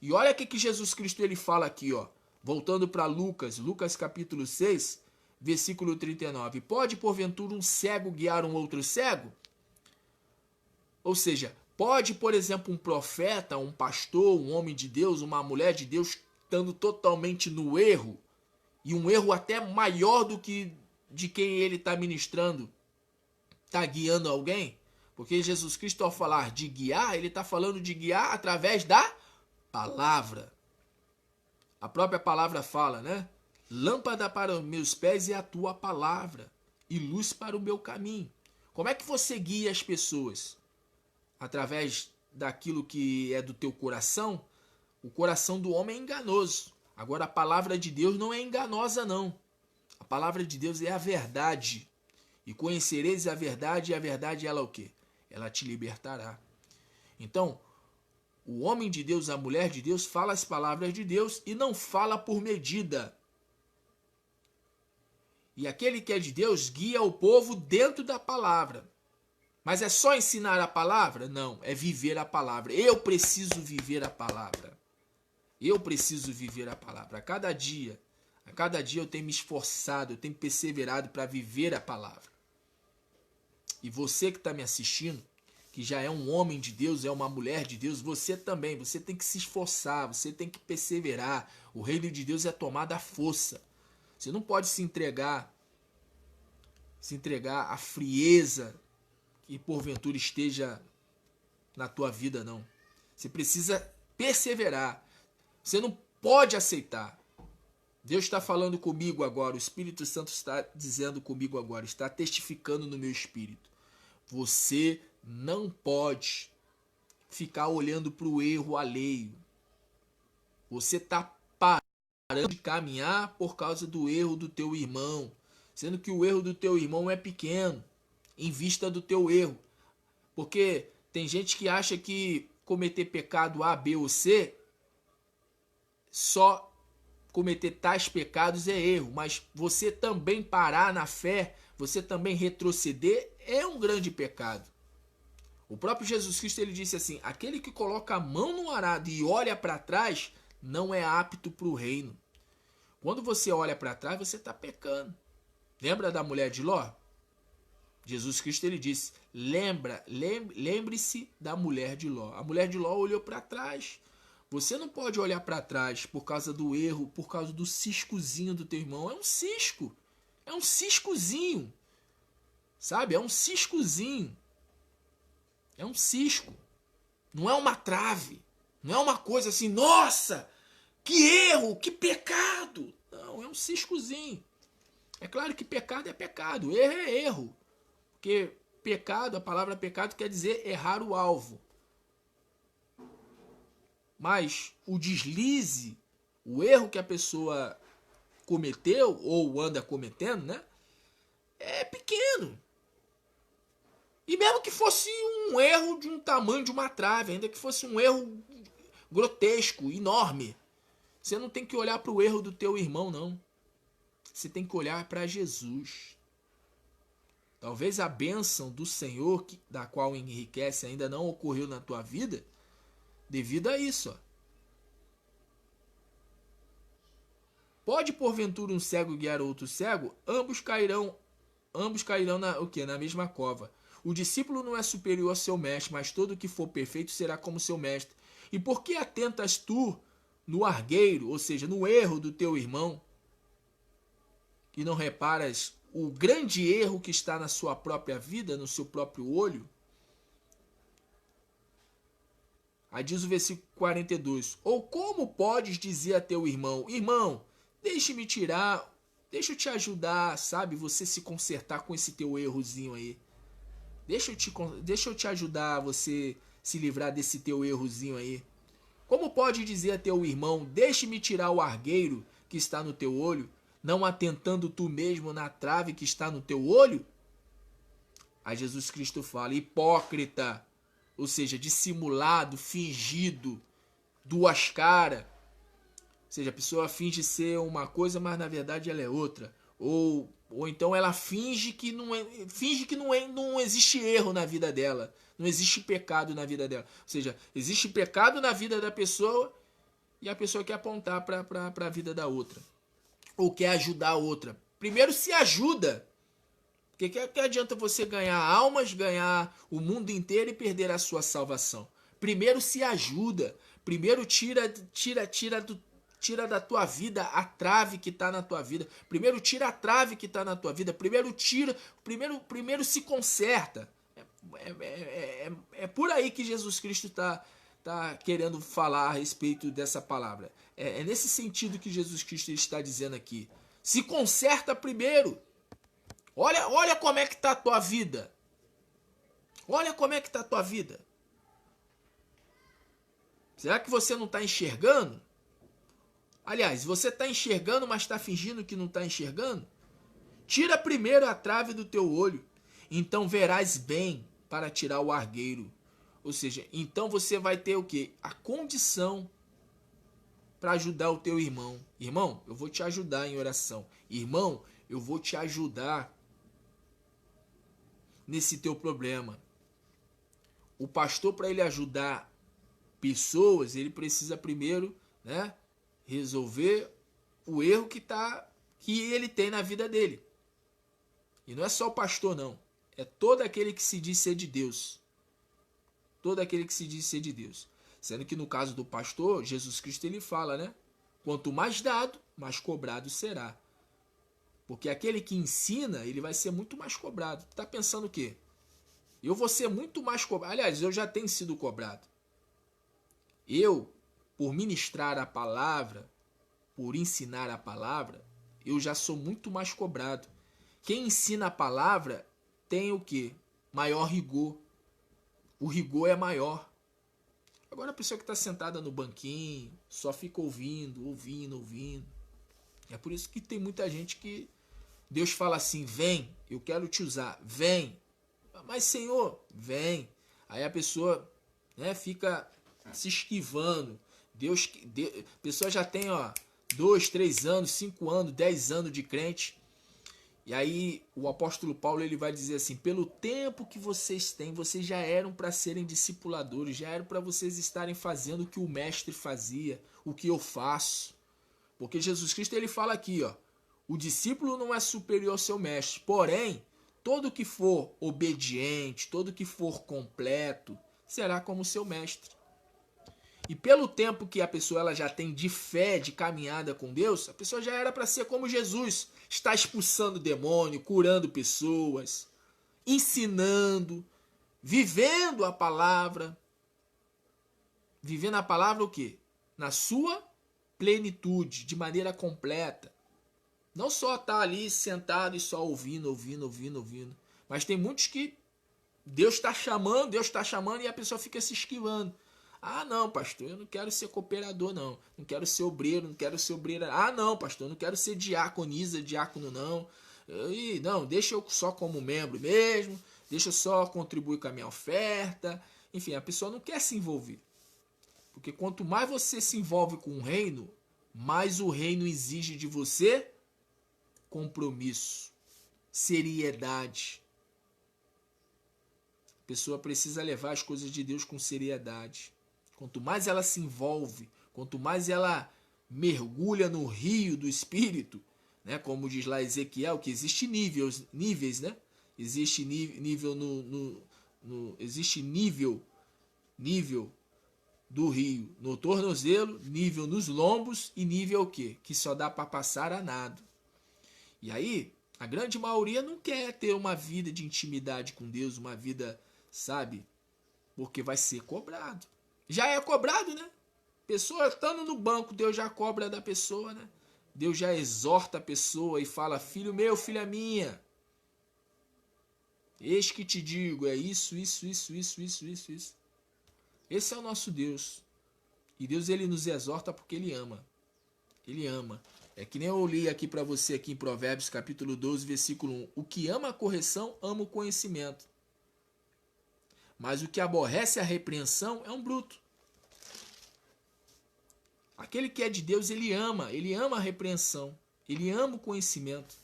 Speaker 1: E olha o que Jesus Cristo ele fala aqui, ó. Voltando para Lucas capítulo 6, versículo 39. Pode, porventura, um cego guiar um outro cego? Ou seja, pode, por exemplo, um profeta, um pastor, um homem de Deus, uma mulher de Deus, estando totalmente no erro, e um erro até maior do que de quem ele está ministrando, está guiando alguém? Porque Jesus Cristo, ao falar de guiar, ele está falando de guiar através da palavra. A própria palavra fala, né? Lâmpada para os meus pés é a tua palavra e luz para o meu caminho. Como é que você guia as pessoas? Através daquilo que é do teu coração? O coração do homem é enganoso. Agora a palavra de Deus não é enganosa, não. A palavra de Deus é a verdade. E conhecereis a verdade, e a verdade ela é o quê? Ela te libertará. Então, o homem de Deus, a mulher de Deus, fala as palavras de Deus e não fala por medida. E aquele que é de Deus guia o povo dentro da palavra. Mas é só ensinar a palavra? Não, é viver a palavra. Eu preciso viver a palavra. Eu preciso viver a palavra. A cada dia eu tenho me esforçado, eu tenho perseverado para viver a palavra. E você que está me assistindo, que já é um homem de Deus, é uma mulher de Deus, você também, você tem que se esforçar, você tem que perseverar. O reino de Deus é tomado à força. Você não pode se entregar à frieza que porventura esteja na tua vida, não. Você precisa perseverar. Você não pode aceitar Deus está falando comigo agora, o Espírito Santo está dizendo comigo agora, está testificando no meu espírito. Você não pode ficar olhando para o erro alheio. Você está parando de caminhar por causa do erro do teu irmão, sendo que o erro do teu irmão é pequeno, em vista do teu erro. Porque tem gente que acha que cometer pecado A, B ou C, só cometer tais pecados é erro, mas você também parar na fé, você também retroceder é um grande pecado. O próprio Jesus Cristo ele disse assim: aquele que coloca a mão no arado e olha para trás não é apto para o reino. Quando você olha para trás, você está pecando. Lembra da mulher de Ló? Jesus Cristo ele disse: lembre-se da mulher de Ló. A mulher de Ló olhou para trás. Você não pode olhar para trás por causa do erro, por causa do ciscozinho do teu irmão. É um cisco. É um ciscozinho. Sabe? É um ciscozinho. É um cisco. Não é uma trave. Não é uma coisa assim, nossa, que erro, que pecado. Não, é um ciscozinho. É claro que pecado é pecado, erro é erro. Porque pecado, a palavra pecado quer dizer errar o alvo. Mas o deslize, o erro que a pessoa cometeu ou anda cometendo, né, é pequeno. E mesmo que fosse um erro de um tamanho de uma trave, ainda que fosse um erro grotesco, enorme, você não tem que olhar para o erro do teu irmão, não. Você tem que olhar para Jesus. Talvez a bênção do Senhor, da qual enriquece, ainda não ocorreu na tua vida, devido a isso. Ó. Pode porventura um cego guiar outro cego? Ambos cairão na mesma cova. O discípulo não é superior ao seu mestre, mas todo que for perfeito será como seu mestre. E por que atentas tu no argueiro, ou seja, no erro do teu irmão, e não reparas o grande erro que está na sua própria vida, no seu próprio olho? Aí diz o versículo 42. Ou como podes dizer a teu irmão, irmão, deixa eu te ajudar, sabe, você se consertar com esse teu errozinho aí. Deixa eu te ajudar a você se livrar desse teu errozinho aí. Como pode dizer a teu irmão, deixe-me tirar o argueiro que está no teu olho, não atentando tu mesmo na trave que está no teu olho? Aí Jesus Cristo fala, hipócrita, ou seja, dissimulado, fingido, duas caras. Ou seja, a pessoa finge ser uma coisa, mas na verdade ela é outra. Ou então ela finge que não existe erro na vida dela. Não existe pecado na vida dela. Ou seja, existe pecado na vida da pessoa e a pessoa quer apontar para a vida da outra. Ou quer ajudar a outra. Primeiro se ajuda. Porque que adianta você ganhar almas, ganhar o mundo inteiro e perder a sua salvação? Primeiro se ajuda. Primeiro tira da tua vida a trave que está na tua vida. Primeiro tira a trave que está na tua vida. Primeiro se conserta. É por aí que Jesus Cristo está querendo falar a respeito dessa palavra. É nesse sentido que Jesus Cristo está dizendo aqui. Se conserta primeiro. Olha como é que está a tua vida. Olha como é que está a tua vida. Será que você não está enxergando? Aliás, você está enxergando, mas está fingindo que não está enxergando? Tira primeiro a trave do teu olho, então verás bem para tirar o argueiro. Ou seja, então você vai ter o quê? A condição para ajudar o teu irmão. Irmão, eu vou te ajudar em oração. Irmão, eu vou te ajudar nesse teu problema. O pastor, para ele ajudar pessoas, ele precisa primeiro, né, resolver o erro que ele tem na vida dele. E não é só o pastor, não. É todo aquele que se diz ser de Deus. Todo aquele que se diz ser de Deus. Sendo que no caso do pastor, Jesus Cristo ele fala, né? Quanto mais dado, mais cobrado será. Porque aquele que ensina, ele vai ser muito mais cobrado. Tá pensando o quê? Eu vou ser muito mais cobrado. Aliás, eu já tenho sido cobrado. Eu, por ministrar a palavra, por ensinar a palavra, eu já sou muito mais cobrado. Quem ensina a palavra tem o quê? Maior rigor. O rigor é maior. Agora a pessoa que está sentada no banquinho, só fica ouvindo. É por isso que tem muita gente que Deus fala assim, vem, eu quero te usar, vem. Mas Senhor, vem. Aí a pessoa, né, fica se esquivando. A pessoa já tem 2, 3 anos, 5 anos, 10 anos de crente. E aí o apóstolo Paulo ele vai dizer assim, pelo tempo que vocês têm, vocês já eram para serem discipuladores, já eram para vocês estarem fazendo o que o mestre fazia, o que eu faço. Porque Jesus Cristo ele fala aqui, o discípulo não é superior ao seu mestre, porém, todo que for obediente, todo que for completo, será como seu mestre. E pelo tempo que a pessoa ela já tem de fé, de caminhada com Deus, a pessoa já era para ser como Jesus, está expulsando demônio, curando pessoas, ensinando, vivendo a palavra. Vivendo a palavra o quê? Na sua plenitude, de maneira completa. Não só estar ali sentado e só ouvindo. Mas tem muitos que Deus está chamando e a pessoa fica se esquivando. Ah, não, pastor, eu não quero ser cooperador, não. Não quero ser obreiro, não quero ser obreira. Ah, não, pastor, eu não quero ser diaconisa, diácono, não. Não, deixa eu só como membro mesmo, deixa eu só contribuir com a minha oferta. Enfim, a pessoa não quer se envolver. Porque quanto mais você se envolve com o reino, mais o reino exige de você compromisso, seriedade. A pessoa precisa levar as coisas de Deus com seriedade. Quanto mais ela se envolve, quanto mais ela mergulha no rio do Espírito, né? Como diz lá Ezequiel, que existe níveis, né? Existe nível existe nível do rio no tornozelo, nível nos lombos e nível o quê? Que só dá para passar a nado. E aí, a grande maioria não quer ter uma vida de intimidade com Deus, uma vida, sabe? Porque vai ser cobrado. Já é cobrado, né? Pessoa estando no banco, Deus já cobra da pessoa, né? Deus já exorta a pessoa e fala, filho meu, filha minha, eis que te digo, é isso. Esse é o nosso Deus. E Deus ele nos exorta porque ele ama. Ele ama. É que nem eu li aqui para você aqui em Provérbios capítulo 12, versículo 1. O que ama a correção, ama o conhecimento. Mas o que aborrece a repreensão é um bruto. Aquele que é de Deus, ele ama a repreensão, ele ama o conhecimento.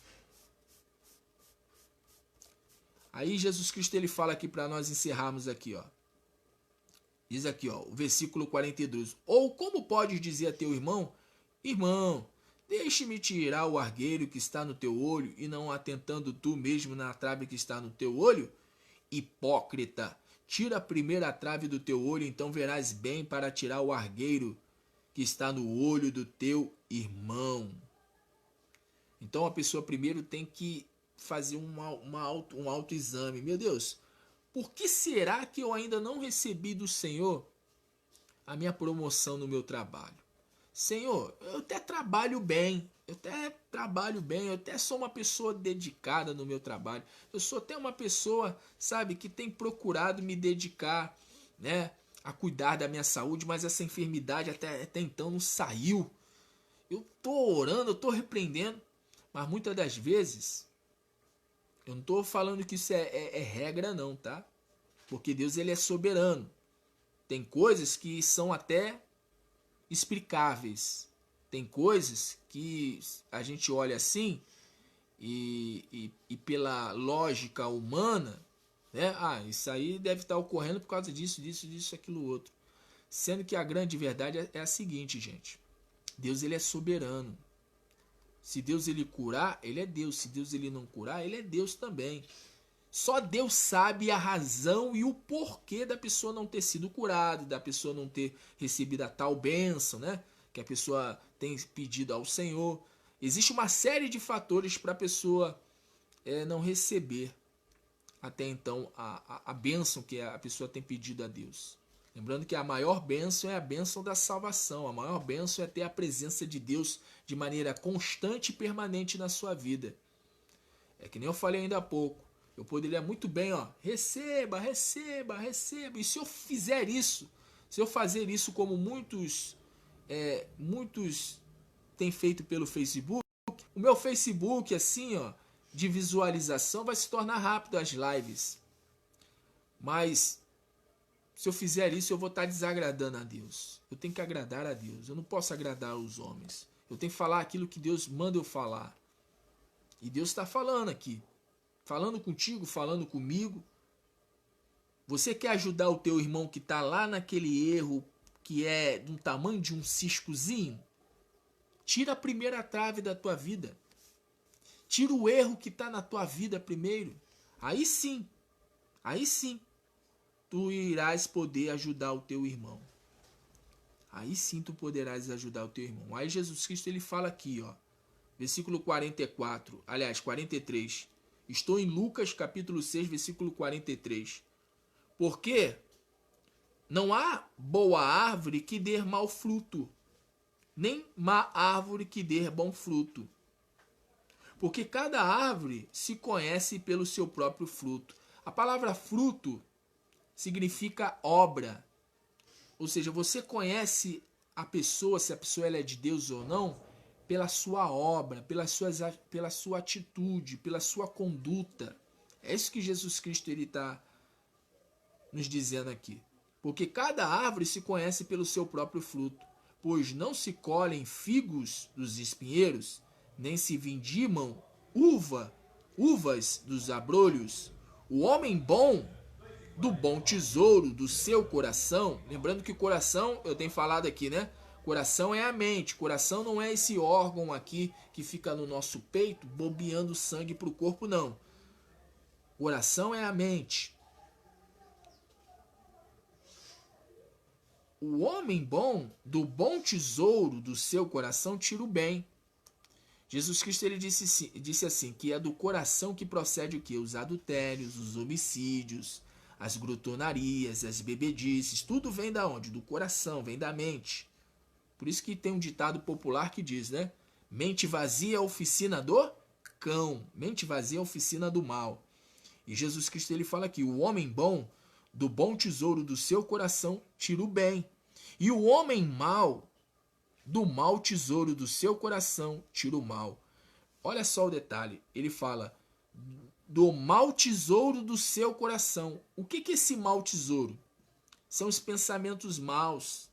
Speaker 1: Aí Jesus Cristo ele fala aqui para nós encerrarmos aqui, Diz aqui, o versículo 42. Ou como podes dizer a teu irmão, irmão, deixe-me tirar o argueiro que está no teu olho e não atentando tu mesmo na trave que está no teu olho? Hipócrita, tira primeiro a trave do teu olho, então verás bem para tirar o argueiro que está no olho do teu irmão. Então a pessoa primeiro tem que fazer um autoexame. Meu Deus, por que será que eu ainda não recebi do Senhor a minha promoção no meu trabalho? Senhor, eu até trabalho bem, eu até sou uma pessoa dedicada no meu trabalho. Eu sou até uma pessoa, sabe, que tem procurado me dedicar, né, a cuidar da minha saúde, mas essa enfermidade até então não saiu. Eu estou orando, eu estou repreendendo, mas muitas das vezes, eu não estou falando que isso é regra não, tá? Porque Deus ele é soberano. Tem coisas que são até explicáveis. Tem coisas que a gente olha assim e pela lógica humana, né? Isso aí deve estar ocorrendo por causa disso, aquilo outro. Sendo que a grande verdade é a seguinte, gente. Deus ele é soberano. Se Deus ele curar, ele é Deus. Se Deus ele não curar, ele é Deus também. Só Deus sabe a razão e o porquê da pessoa não ter sido curada, da pessoa não ter recebido a tal bênção, né? Que a pessoa tem pedido ao Senhor. Existe uma série de fatores para a pessoa não receber até então a bênção que a pessoa tem pedido a Deus. Lembrando que a maior bênção é a bênção da salvação. A maior bênção é ter a presença de Deus de maneira constante e permanente na sua vida. É que nem eu falei ainda há pouco. Eu poderia muito bem, receba, receba, receba. E se eu fizer isso, se eu fazer isso como muitos têm feito pelo Facebook, o meu Facebook, assim, de visualização vai se tornar rápido as lives. Mas se eu fizer isso, eu vou estar desagradando a Deus. Eu tenho que agradar a Deus. Eu não posso agradar os homens. Eu tenho que falar aquilo que Deus manda eu falar. E Deus está falando aqui. Falando contigo, falando comigo. Você quer ajudar o teu irmão que está lá naquele erro que é do tamanho de um ciscozinho? Tira a primeira trave da tua vida. Tira o erro que está na tua vida primeiro. Aí sim, tu irás poder ajudar o teu irmão. Aí sim tu poderás ajudar o teu irmão. Aí Jesus Cristo ele fala aqui, versículo 44, aliás, 43. Estou em Lucas capítulo 6, versículo 43. Porque não há boa árvore que dê mau fruto, nem má árvore que dê bom fruto. Porque cada árvore se conhece pelo seu próprio fruto. A palavra fruto significa obra. Ou seja, você conhece a pessoa, se a pessoa ela é de Deus ou não, pela sua obra, pela sua atitude, pela sua conduta. É isso que Jesus Cristo está nos dizendo aqui. Porque cada árvore se conhece pelo seu próprio fruto. Pois não se colhem figos dos espinheiros, nem se vindimam uvas dos abrolhos. O homem bom, do bom tesouro do seu coração, lembrando que coração, eu tenho falado aqui, né? Coração é a mente, coração não é esse órgão aqui que fica no nosso peito bombeando sangue para o corpo, não. Coração é a mente. O homem bom, do bom tesouro do seu coração, tira o bem. Jesus Cristo ele disse assim, que é do coração que procede o quê? Os adultérios, os homicídios, as glutonarias, as bebedices, tudo vem da onde? Do coração, vem da mente. Por isso que tem um ditado popular que diz, né? Mente vazia é oficina do cão, mente vazia é oficina do mal. E Jesus Cristo ele fala aqui, o homem bom, do bom tesouro do seu coração, tira o bem. E o homem mau, do mau tesouro do seu coração, tira o mal. Olha só o detalhe, ele fala do mau tesouro do seu coração. O que é esse mau tesouro? São os pensamentos maus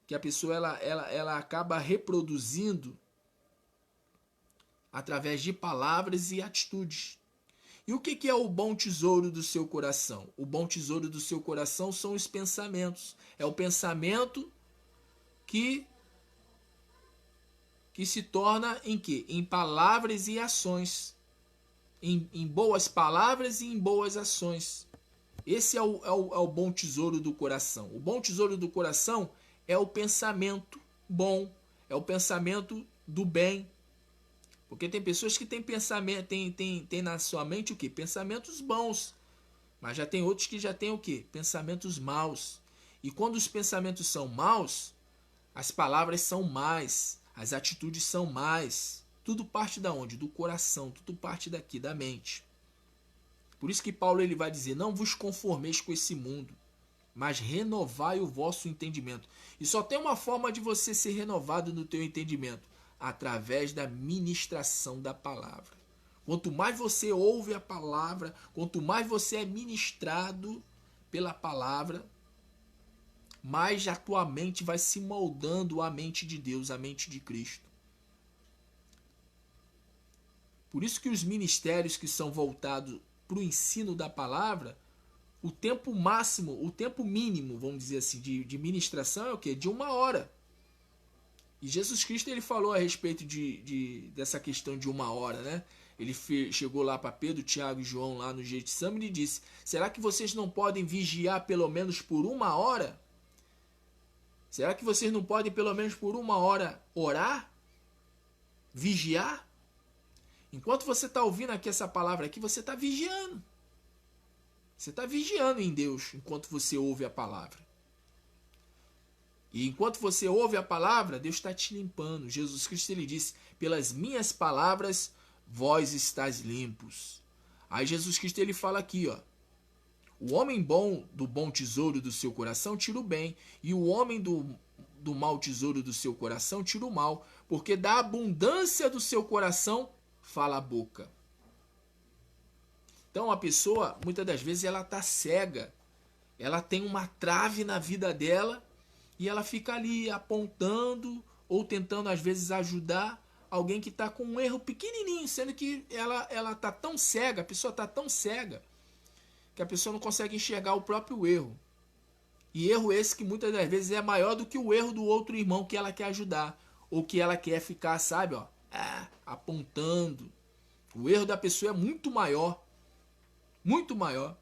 Speaker 1: que a pessoa ela acaba reproduzindo através de palavras e atitudes. E o que é o bom tesouro do seu coração? O bom tesouro do seu coração são os pensamentos. É o pensamento que se torna em quê? Em palavras e ações. Em boas palavras e em boas ações. Esse é o bom tesouro do coração. O bom tesouro do coração é o pensamento bom. É o pensamento do bem. Porque tem pessoas que têm pensamento, tem na sua mente o quê? Pensamentos bons. Mas já tem outros que já têm o quê? Pensamentos maus. E quando os pensamentos são maus, as palavras são más, as atitudes são más. Tudo parte da onde? Do coração, tudo parte daqui, da mente. Por isso que Paulo ele vai dizer, não vos conformeis com esse mundo, mas renovai o vosso entendimento. E só tem uma forma de você ser renovado no teu entendimento, através da ministração da palavra. Quanto mais você ouve a palavra, quanto mais você é ministrado pela palavra, mais a tua mente vai se moldando à mente de Deus, à mente de Cristo. Por isso que os ministérios que são voltados para o ensino da palavra, o tempo máximo, o tempo mínimo, vamos dizer assim, de ministração é o quê? De 1 hora. E Jesus Cristo ele falou a respeito dessa questão de 1 hora, né? Ele chegou lá para Pedro, Tiago e João lá no Getsemane e disse, será que vocês não podem vigiar pelo menos por 1 hora? Será que vocês não podem pelo menos por 1 hora orar? Vigiar? Enquanto você está ouvindo aqui essa palavra aqui, você está vigiando. Você está vigiando em Deus enquanto você ouve a palavra. E enquanto você ouve a palavra, Deus está te limpando. Jesus Cristo ele disse: pelas minhas palavras vós estáis limpos. Aí Jesus Cristo ele fala aqui, ó: o homem bom do bom tesouro do seu coração tira o bem, e o homem do mau tesouro do seu coração tira o mal, porque da abundância do seu coração fala a boca. Então a pessoa, muitas das vezes, ela está cega. Ela tem uma trave na vida dela e ela fica ali apontando ou tentando, às vezes, ajudar alguém que está com um erro pequenininho, sendo que ela está tão cega, a pessoa está tão cega, que a pessoa não consegue enxergar o próprio erro. E erro esse que muitas das vezes é maior do que o erro do outro irmão que ela quer ajudar, ou que ela quer ficar, sabe, ó, apontando. O erro da pessoa é muito maior. Muito maior.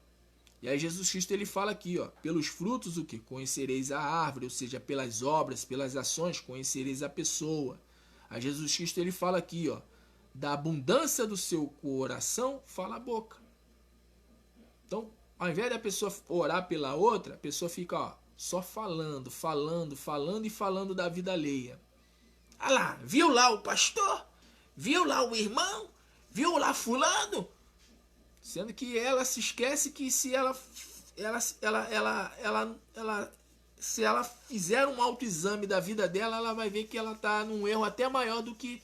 Speaker 1: E aí Jesus Cristo ele fala aqui, ó: pelos frutos o que? Conhecereis a árvore, ou seja, pelas obras, pelas ações, conhecereis a pessoa. Aí Jesus Cristo ele fala aqui, ó: da abundância do seu coração fala a boca. Então, ao invés da pessoa orar pela outra, a pessoa fica, ó, só falando e falando da vida alheia. Ah lá, viu lá o pastor? Viu lá o irmão? Viu lá fulano? Sendo que ela se esquece que se ela fizer um autoexame da vida dela, ela vai ver que ela está num erro até maior do que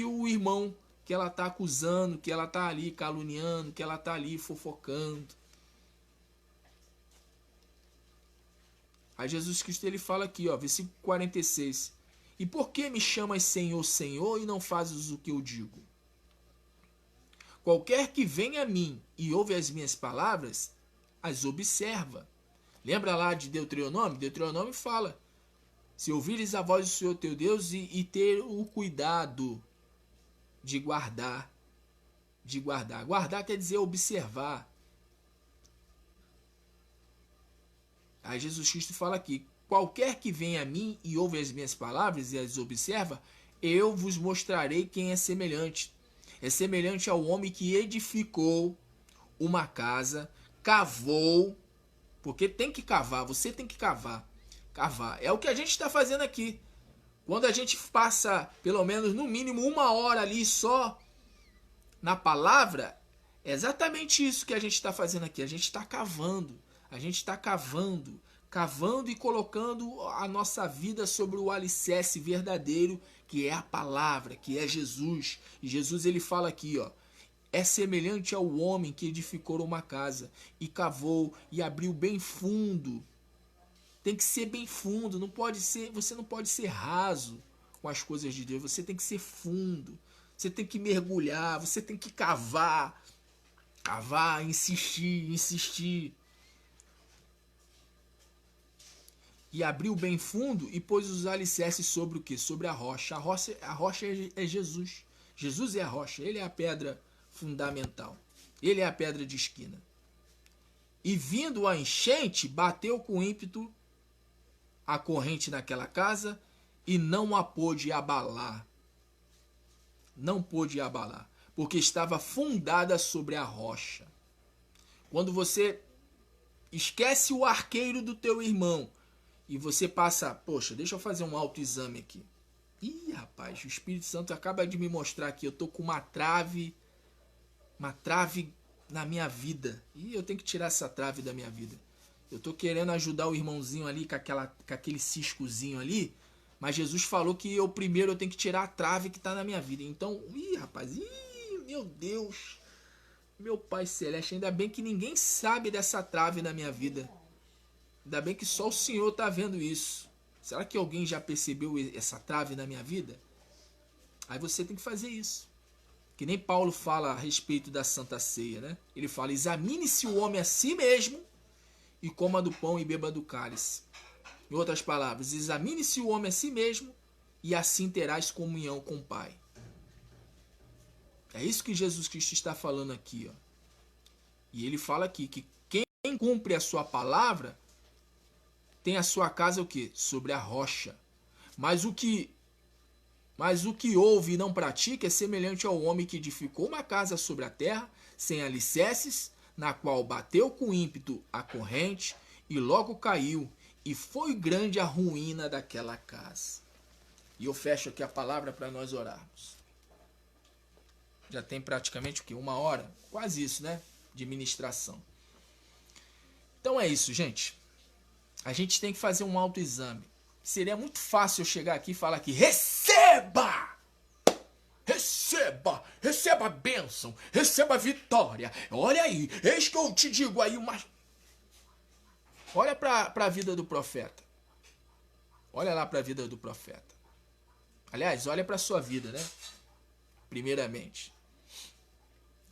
Speaker 1: o irmão que ela está acusando, que ela está ali caluniando, que ela está ali fofocando. Aí Jesus Cristo ele fala aqui, ó, versículo 46. E por que me chamas Senhor, Senhor, e não fazes o que eu digo? Qualquer que venha a mim e ouve as minhas palavras, as observa. Lembra lá de Deuteronômio? Deuteronômio fala: se ouvires a voz do Senhor teu Deus e ter o cuidado de guardar. De guardar. Guardar quer dizer observar. Aí Jesus Cristo fala aqui: qualquer que venha a mim e ouve as minhas palavras e as observa, eu vos mostrarei quem é semelhante. É semelhante ao homem que edificou uma casa, cavou, porque tem que cavar, você tem que cavar. Cavar. É o que a gente está fazendo aqui. Quando a gente passa, pelo menos, no mínimo, 1 hora ali só na palavra, é exatamente isso que a gente está fazendo aqui. A gente está cavando. A gente está cavando e colocando a nossa vida sobre o alicerce verdadeiro, que é a palavra, que é Jesus. E Jesus ele fala aqui, ó: é semelhante ao homem que edificou uma casa e cavou e abriu bem fundo. Tem que ser bem fundo, não pode ser, você não pode ser raso com as coisas de Deus, você tem que ser fundo. Você tem que mergulhar, você tem que cavar, insistir. E abriu bem fundo e pôs os alicerces sobre o quê? Sobre a rocha. A rocha é Jesus. Jesus é a rocha. Ele é a pedra fundamental. Ele é a pedra de esquina. E vindo a enchente, bateu com ímpeto a corrente naquela casa e não a pôde abalar. Não pôde abalar. Porque estava fundada sobre a rocha. Quando você esquece o arqueiro do teu irmão, e você passa, poxa, deixa eu fazer um autoexame aqui. Ih, rapaz, o Espírito Santo acaba de me mostrar que eu tô com uma trave na minha vida. E eu tenho que tirar essa trave da minha vida. Eu tô querendo ajudar o irmãozinho ali com aquele ciscozinho ali, mas Jesus falou que eu primeiro tenho que tirar a trave que tá na minha vida. Então, rapaz, meu Deus, meu Pai Celeste, ainda bem que ninguém sabe dessa trave na minha vida. Ainda bem que só o Senhor está vendo isso. Será que alguém já percebeu essa trave na minha vida? Aí você tem que fazer isso. Que nem Paulo fala a respeito da Santa Ceia, né? Ele fala: examine-se o homem a si mesmo e coma do pão e beba do cálice. Em outras palavras, examine-se o homem a si mesmo e assim terás comunhão com o Pai. É isso que Jesus Cristo está falando aqui, ó. E ele fala aqui que quem cumpre a sua palavra tem a sua casa o quê? Sobre a rocha. Mas o que ouve e não pratica é semelhante ao homem que edificou uma casa sobre a terra, sem alicerces, na qual bateu com ímpeto a corrente, e logo caiu, E foi grande a ruína daquela casa. E eu fecho aqui a palavra para nós orarmos. Já tem praticamente o quê? 1 hora? Quase isso, né? De ministração. Então é isso, gente. A gente tem que fazer um autoexame. Seria muito fácil eu chegar aqui e falar que receba! Receba! Receba a bênção! Receba a vitória! Olha aí, eis que eu te digo aí uma... Olha para a vida do profeta. Olha lá para a vida do profeta. Aliás, olha para a sua vida, né? Primeiramente.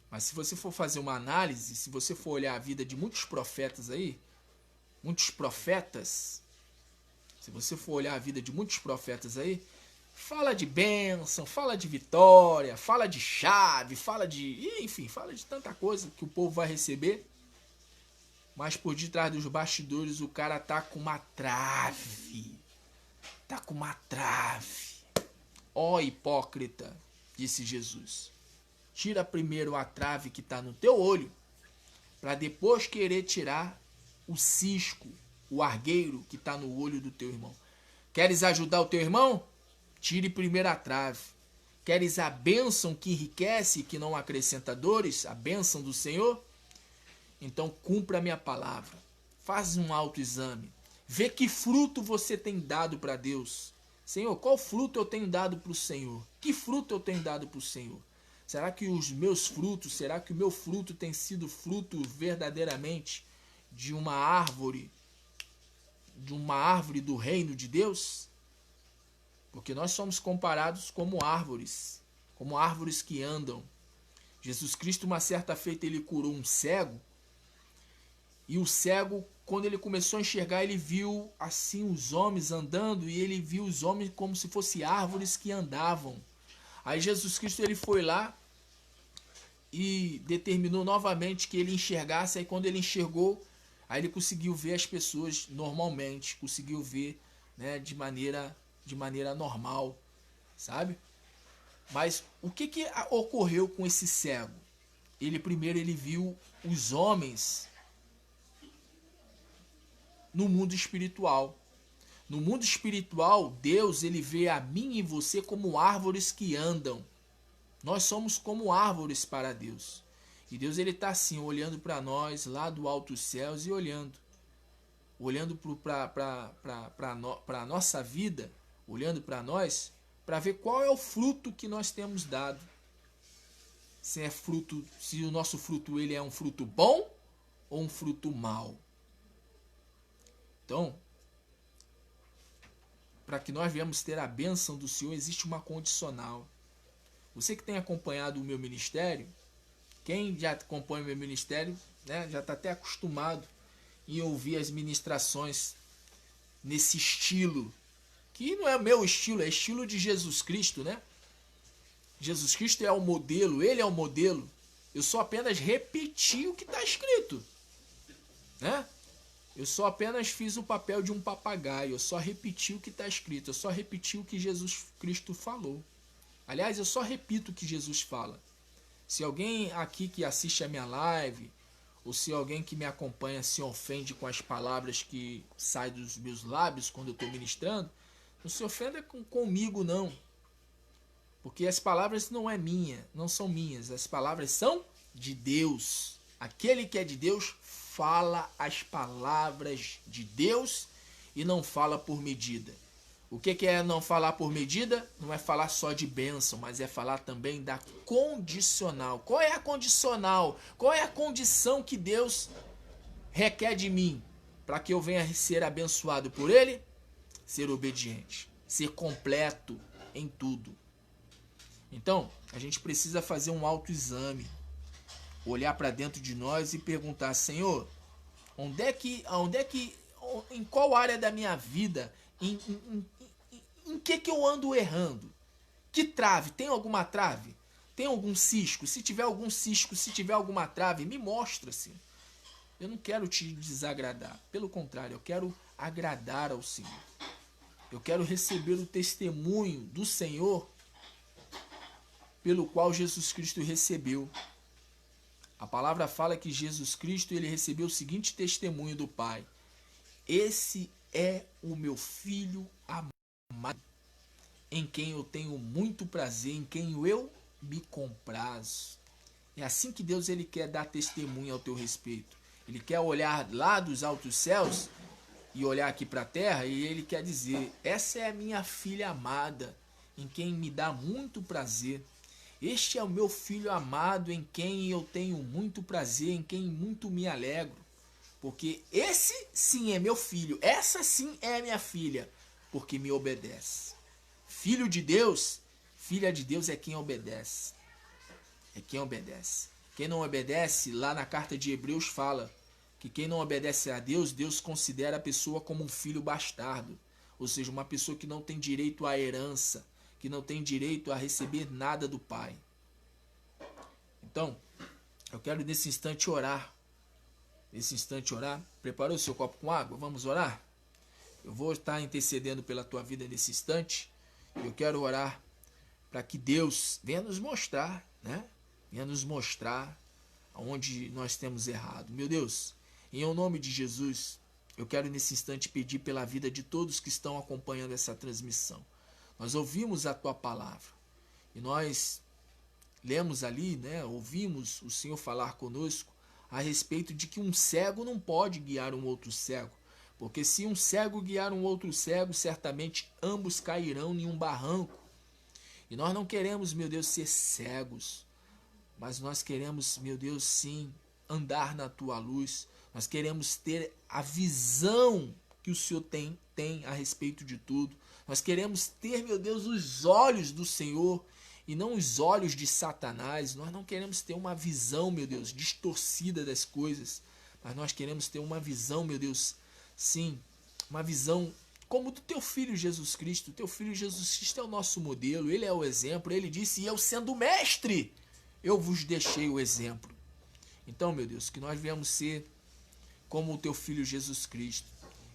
Speaker 1: Mas se você for fazer uma análise, se você for olhar a vida de muitos profetas aí, muitos profetas, se você for olhar a vida de muitos profetas aí, fala de bênção, fala de vitória, fala de chave, fala de... Enfim, fala de tanta coisa que o povo vai receber. Mas por detrás dos bastidores o cara tá com uma trave. Tá com uma trave. Ó hipócrita, disse Jesus. Tira primeiro a trave que está no teu olho, para depois querer tirar o cisco, o argueiro que está no olho do teu irmão. Queres ajudar o teu irmão? Tire primeiro a trave. Queres a bênção que enriquece e que não acrescenta dores, a bênção do Senhor? Então cumpra a minha palavra. Faz um autoexame. Vê que fruto você tem dado para Deus. Senhor, qual fruto eu tenho dado para o Senhor? Que fruto eu tenho dado para o Senhor? Será que os meus frutos, será que o meu fruto tem sido fruto verdadeiramente de uma árvore do reino de Deus? Porque nós somos comparados como árvores que andam. Jesus Cristo, uma certa feita, ele curou um cego, e o cego, quando ele começou a enxergar, ele viu assim os homens andando, e ele viu os homens como se fossem árvores que andavam. Aí Jesus Cristo ele foi lá e determinou novamente que ele enxergasse. Aí quando ele enxergou, aí ele conseguiu ver as pessoas normalmente, conseguiu ver, né, de maneira normal, sabe? Mas o que ocorreu com esse cego? Primeiro ele viu os homens no mundo espiritual. No mundo espiritual, Deus ele vê a mim e você como árvores que andam. Nós somos como árvores para Deus. E Deus ele está assim, olhando para nós lá do alto dos céus e olhando para a nossa vida, olhando para nós, para ver qual é o fruto que nós temos dado. Se o nosso fruto ele é um fruto bom ou um fruto mau. Então, para que nós venhamos ter a bênção do Senhor, existe uma condicional. Você que tem acompanhado o meu ministério, quem já acompanha o meu ministério, né, já está até acostumado em ouvir as ministrações nesse estilo, que não é meu estilo, é estilo de Jesus Cristo, né? Jesus Cristo é o modelo, ele é o modelo. Eu só apenas repeti o que está escrito, né? Eu só apenas fiz o papel de um papagaio, eu só repeti o que está escrito, eu só repeti o que Jesus Cristo falou. Aliás, eu só repito o que Jesus fala. Se alguém aqui que assiste a minha live, ou se alguém que me acompanha se ofende com as palavras que saem dos meus lábios quando eu estou ministrando, não se ofenda comigo não. Porque as palavras não são minhas, as palavras são de Deus. Aquele que é de Deus fala as palavras de Deus e não fala por medida. O que é não falar por medida? Não é falar só de bênção, mas é falar também da condicional. Qual é a condicional? Qual é a condição que Deus requer de mim para que eu venha ser abençoado por Ele? Ser obediente, ser completo em tudo. Então, a gente precisa fazer um autoexame, olhar para dentro de nós e perguntar: Senhor, em qual área da minha vida, em que eu ando errando? Que trave? Tem alguma trave? Tem algum cisco? Se tiver algum cisco, se tiver alguma trave, me mostra-se. Eu não quero te desagradar. Pelo contrário, eu quero agradar ao Senhor. Eu quero receber o testemunho do Senhor pelo qual Jesus Cristo recebeu. A palavra fala que Jesus Cristo ele recebeu o seguinte testemunho do Pai: esse é o meu filho amado, em quem eu tenho muito prazer, em quem eu me comprazo. É assim que Deus ele quer dar testemunho ao teu respeito. Ele quer olhar lá dos altos céus e olhar aqui para a terra e ele quer dizer: essa é a minha filha amada, em quem me dá muito prazer. Este é o meu filho amado, em quem eu tenho muito prazer, em quem muito me alegro. Porque esse sim é meu filho, essa sim é minha filha, porque me obedece. Filho de Deus, filha de Deus é quem obedece. É quem obedece. Quem não obedece, lá na carta de Hebreus fala que quem não obedece a Deus, Deus considera a pessoa como um filho bastardo. Ou seja, uma pessoa que não tem direito à herança, que não tem direito a receber nada do Pai. Então, eu quero nesse instante orar. Nesse instante orar. Preparou o seu copo com água? Vamos orar? Eu vou estar intercedendo pela tua vida nesse instante. Eu quero orar para que Deus venha nos mostrar, né? Venha nos mostrar onde nós temos errado. Meu Deus, em nome de Jesus, eu quero nesse instante pedir pela vida de todos que estão acompanhando essa transmissão. Nós ouvimos a tua palavra e nós lemos ali, né? Ouvimos o Senhor falar conosco a respeito de que um cego não pode guiar um outro cego, porque se um cego guiar um outro cego, certamente ambos cairão em um barranco. E nós não queremos, meu Deus, ser cegos, mas nós queremos, meu Deus, sim, andar na tua luz. Nós queremos ter a visão que o Senhor tem a respeito de tudo. Nós queremos ter, meu Deus, os olhos do Senhor e não os olhos de Satanás. Nós não queremos ter uma visão, meu Deus, distorcida das coisas, mas nós queremos ter uma visão, meu Deus, sim, uma visão como do teu Filho Jesus Cristo. O teu Filho Jesus Cristo é o nosso modelo, ele é o exemplo. Ele disse: e eu sendo mestre, eu vos deixei o exemplo. Então, meu Deus, que nós venhamos ser como o teu Filho Jesus Cristo.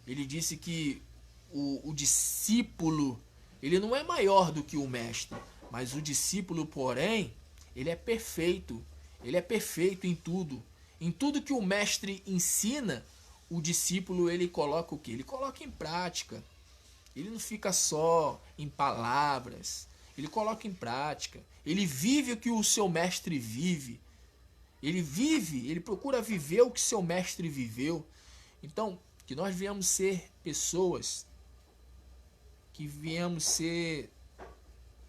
Speaker 1: Ele disse que o discípulo, ele não é maior do que o mestre, mas o discípulo, porém, ele é perfeito. Ele é perfeito em tudo. Em tudo que o mestre ensina, o discípulo, ele coloca o quê? Ele coloca em prática. Ele não fica só em palavras. Ele coloca em prática. Ele vive o que o seu mestre vive. Ele vive, ele procura viver o que seu mestre viveu. Então, que nós viemos ser pessoas, que viemos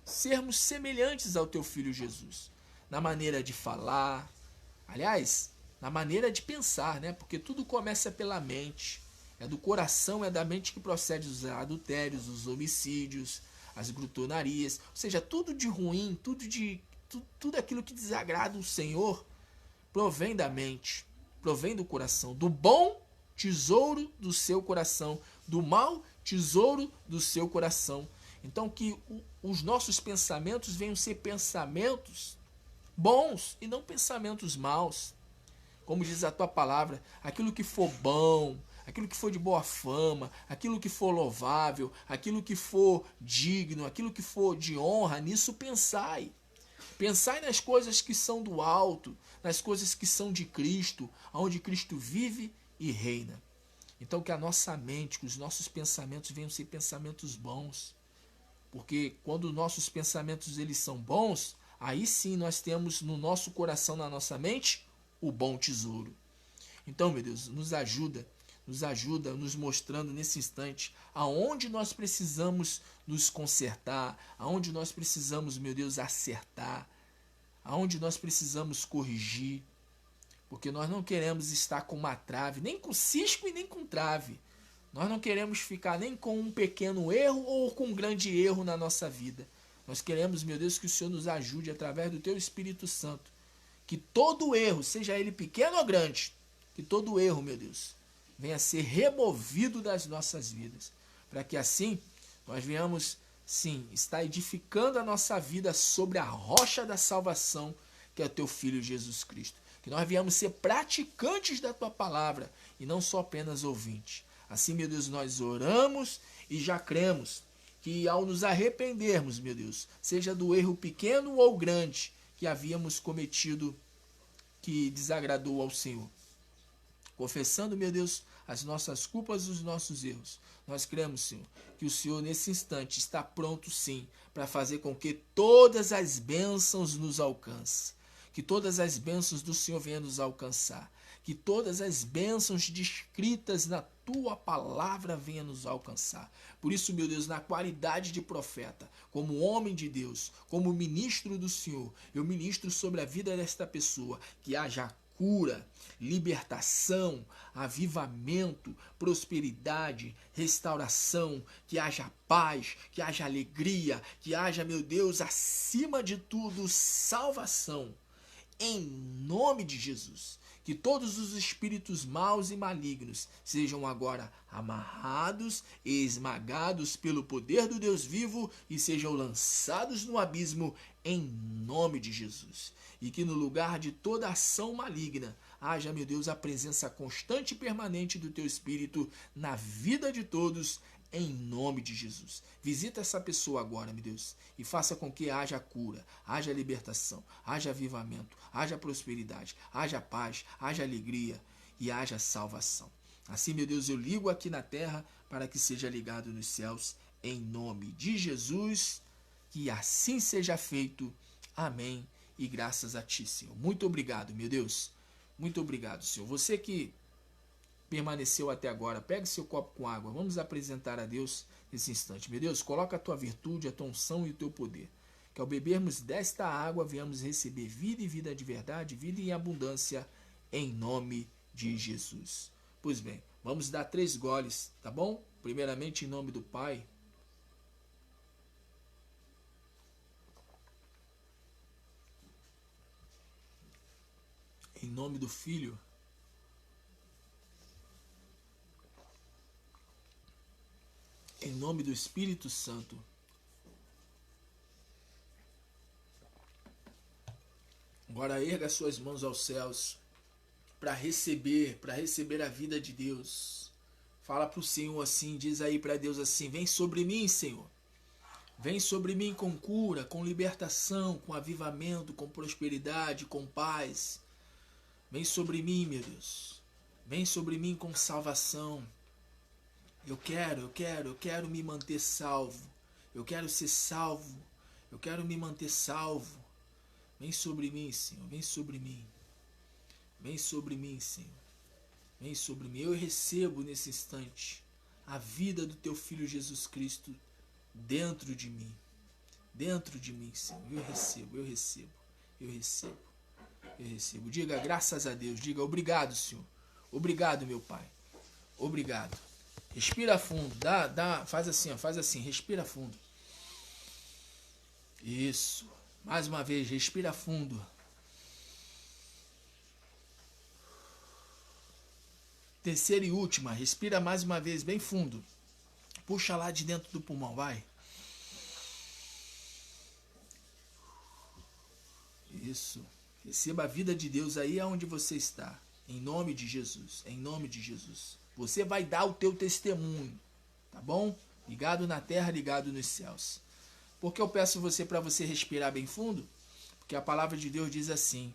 Speaker 1: sermos semelhantes ao teu Filho Jesus, na maneira de falar, aliás, na maneira de pensar, né? Porque tudo começa pela mente. É do coração, é da mente que procede os adultérios, os homicídios, as glutonarias, ou seja, tudo de ruim, tudo aquilo que desagrada o Senhor, provém da mente, provém do coração, do bom tesouro do seu coração, do mau tesouro do seu coração. Então que os nossos pensamentos venham ser pensamentos bons e não pensamentos maus. Como diz a tua palavra, aquilo que for bom, aquilo que for de boa fama, aquilo que for louvável, aquilo que for digno, aquilo que for de honra, nisso pensai. Pensai nas coisas que são do alto, nas coisas que são de Cristo, onde Cristo vive e reina. Então que a nossa mente, que os nossos pensamentos venham ser pensamentos bons. Porque quando nossos pensamentos eles são bons, aí sim nós temos no nosso coração, na nossa mente, o bom tesouro. Então, meu Deus, nos ajuda nos mostrando nesse instante aonde nós precisamos nos consertar, aonde nós precisamos, meu Deus, acertar, aonde nós precisamos corrigir, porque nós não queremos estar com uma trave, nem com cisco e nem com trave. Nós não queremos ficar nem com um pequeno erro ou com um grande erro na nossa vida. Nós queremos, meu Deus, que o Senhor nos ajude através do teu Espírito Santo, que todo erro, seja ele pequeno ou grande, que todo erro, meu Deus, venha a ser removido das nossas vidas, para que assim nós venhamos, sim, estar edificando a nossa vida sobre a rocha da salvação, que é o teu Filho Jesus Cristo. Que nós venhamos ser praticantes da tua palavra e não só apenas ouvintes. Assim, meu Deus, nós oramos e já cremos que ao nos arrependermos, meu Deus, seja do erro pequeno ou grande que havíamos cometido que desagradou ao Senhor, confessando, meu Deus, as nossas culpas e os nossos erros. Nós cremos, Senhor, que o Senhor nesse instante está pronto sim para fazer com que todas as bênçãos nos alcancem, que todas as bênçãos do Senhor venham nos alcançar, que todas as bênçãos descritas na tua palavra venham nos alcançar. Por isso, meu Deus, na qualidade de profeta, como homem de Deus, como ministro do Senhor, eu ministro sobre a vida desta pessoa, que haja cura, libertação, avivamento, prosperidade, restauração, que haja paz, que haja alegria, que haja, meu Deus, acima de tudo, salvação. Em nome de Jesus, que todos os espíritos maus e malignos sejam agora amarrados e esmagados pelo poder do Deus vivo e sejam lançados no abismo em nome de Jesus. E que no lugar de toda ação maligna haja, meu Deus, a presença constante e permanente do teu Espírito na vida de todos, em nome de Jesus. Visita essa pessoa agora, meu Deus, e faça com que haja cura, haja libertação, haja avivamento, haja prosperidade, haja paz, haja alegria e haja salvação. Assim, meu Deus, eu ligo aqui na terra para que seja ligado nos céus, em nome de Jesus, que assim seja feito. Amém. E graças a ti, Senhor. Muito obrigado, meu Deus. Muito obrigado, Senhor. Você que permaneceu até agora, pegue seu copo com água. Vamos apresentar a Deus nesse instante. Meu Deus, coloca a tua virtude, a tua unção e o teu poder. Que ao bebermos desta água, venhamos receber vida e vida de verdade, vida em abundância, em nome de Jesus. Pois bem, vamos dar 3 goles, tá bom? Primeiramente, em nome do Pai, em nome do Filho, em nome do Espírito Santo. Agora erga suas mãos aos céus para receber a vida de Deus. Fala para o Senhor assim, diz aí para Deus assim: vem sobre mim, Senhor. Vem sobre mim com cura, com libertação, com avivamento, com prosperidade, com paz. Vem sobre mim, meu Deus. Vem sobre mim com salvação. Eu quero me manter salvo. Eu quero ser salvo. Eu quero me manter salvo. Vem sobre mim, Senhor. Vem sobre mim. Vem sobre mim, Senhor. Vem sobre mim. Eu recebo nesse instante a vida do teu Filho Jesus Cristo dentro de mim. Dentro de mim, Senhor. Eu recebo, eu recebo, eu recebo, eu recebo. Diga graças a Deus. Diga obrigado, Senhor. Obrigado, meu Pai. Obrigado. Respira fundo, faz assim, ó, faz assim, respira fundo. Isso. Mais uma vez, respira fundo. Terceira e última, respira mais uma vez, bem fundo. Puxa lá de dentro do pulmão, vai. Isso. Receba a vida de Deus aí aonde você está. Em nome de Jesus. Em nome de Jesus. Você vai dar o teu testemunho, tá bom? Ligado na terra, ligado nos céus. Por que eu peço você para você respirar bem fundo? Porque a palavra de Deus diz assim,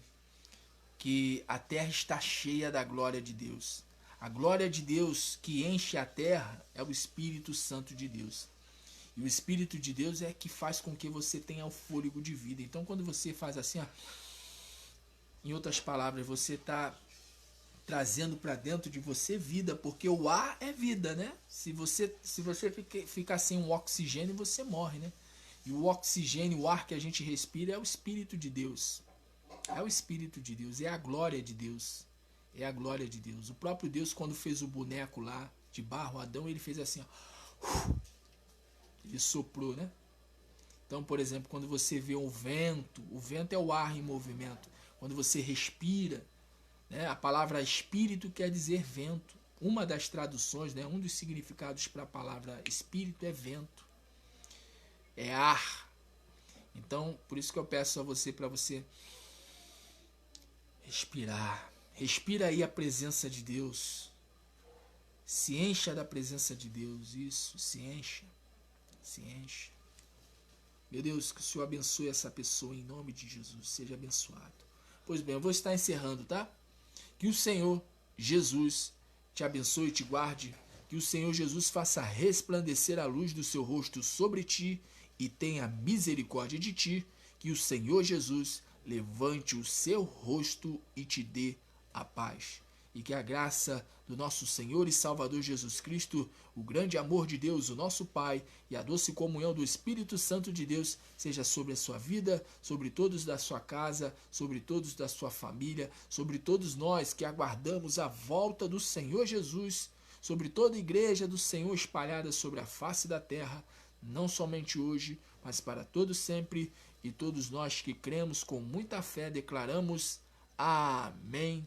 Speaker 1: que a terra está cheia da glória de Deus. A glória de Deus que enche a terra é o Espírito Santo de Deus. E o Espírito de Deus é que faz com que você tenha o fôlego de vida. Então quando você faz assim, ó, em outras palavras, você está trazendo para dentro de você vida, porque o ar é vida, né? Se você ficar sem o oxigênio, você morre, né? E o oxigênio, o ar que a gente respira é o Espírito de Deus. É o Espírito de Deus, é a glória de Deus. É a glória de Deus. O próprio Deus, quando fez o boneco lá de barro, Adão, ele fez assim, ó. Ele soprou, né? Então, por exemplo, quando você vê o vento é o ar em movimento. Quando você respira, né, a palavra espírito quer dizer vento. Uma das traduções, né, um dos significados para a palavra espírito é vento. É ar. Então, por isso que eu peço a você, para você respirar. Respira aí a presença de Deus. Se encha da presença de Deus. Isso, se encha. Se encha. Meu Deus, que o Senhor abençoe essa pessoa em nome de Jesus. Seja abençoado. Pois bem, eu vou estar encerrando, tá? Que o Senhor Jesus te abençoe e te guarde. Que o Senhor Jesus faça resplandecer a luz do seu rosto sobre ti e tenha misericórdia de ti. Que o Senhor Jesus levante o seu rosto e te dê a paz. E que a graça do nosso Senhor e Salvador Jesus Cristo, o grande amor de Deus, o nosso Pai, e a doce comunhão do Espírito Santo de Deus seja sobre a sua vida, sobre todos da sua casa, sobre todos da sua família, sobre todos nós que aguardamos a volta do Senhor Jesus, sobre toda a igreja do Senhor espalhada sobre a face da terra, não somente hoje, mas para todo sempre, e todos nós que cremos com muita fé declaramos amém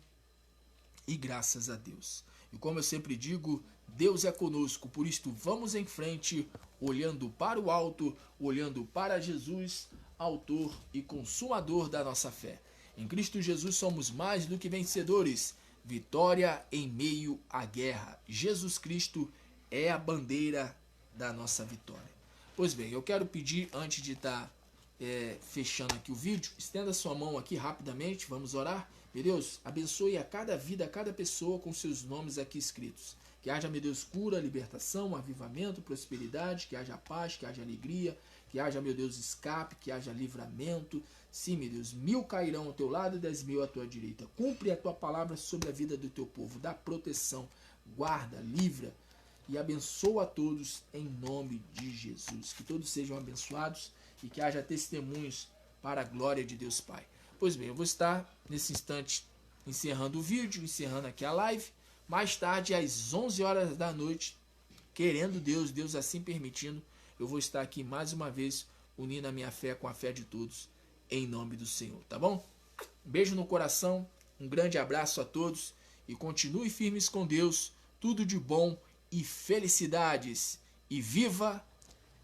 Speaker 1: e graças a Deus. E como eu sempre digo, Deus é conosco, por isto vamos em frente, olhando para o alto, olhando para Jesus, autor e consumador da nossa fé. Em Cristo Jesus somos mais do que vencedores. Vitória em meio à guerra. Jesus Cristo é a bandeira da nossa vitória. Pois bem, eu quero pedir, antes de estar fechando aqui o vídeo, estenda sua mão aqui rapidamente, vamos orar. Meu Deus, abençoe a cada vida, a cada pessoa com seus nomes aqui escritos. Que haja, meu Deus, cura, libertação, avivamento, prosperidade, que haja paz, que haja alegria, que haja, meu Deus, escape, que haja livramento. Sim, meu Deus, 1000 cairão ao teu lado e 10.000 à tua direita. Cumpre a tua palavra sobre a vida do teu povo. Dá proteção, guarda, livra e abençoa a todos em nome de Jesus. Que todos sejam abençoados e que haja testemunhos para a glória de Deus Pai. Pois bem, eu vou estar nesse instante encerrando o vídeo, encerrando aqui a live. Mais tarde, às 11 horas da noite, querendo Deus, Deus assim permitindo, eu vou estar aqui mais uma vez unindo a minha fé com a fé de todos, em nome do Senhor, tá bom? Beijo no coração, um grande abraço a todos e continue firmes com Deus, tudo de bom e felicidades. E viva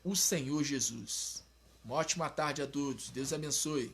Speaker 1: o Senhor Jesus! Uma ótima tarde a todos, Deus abençoe.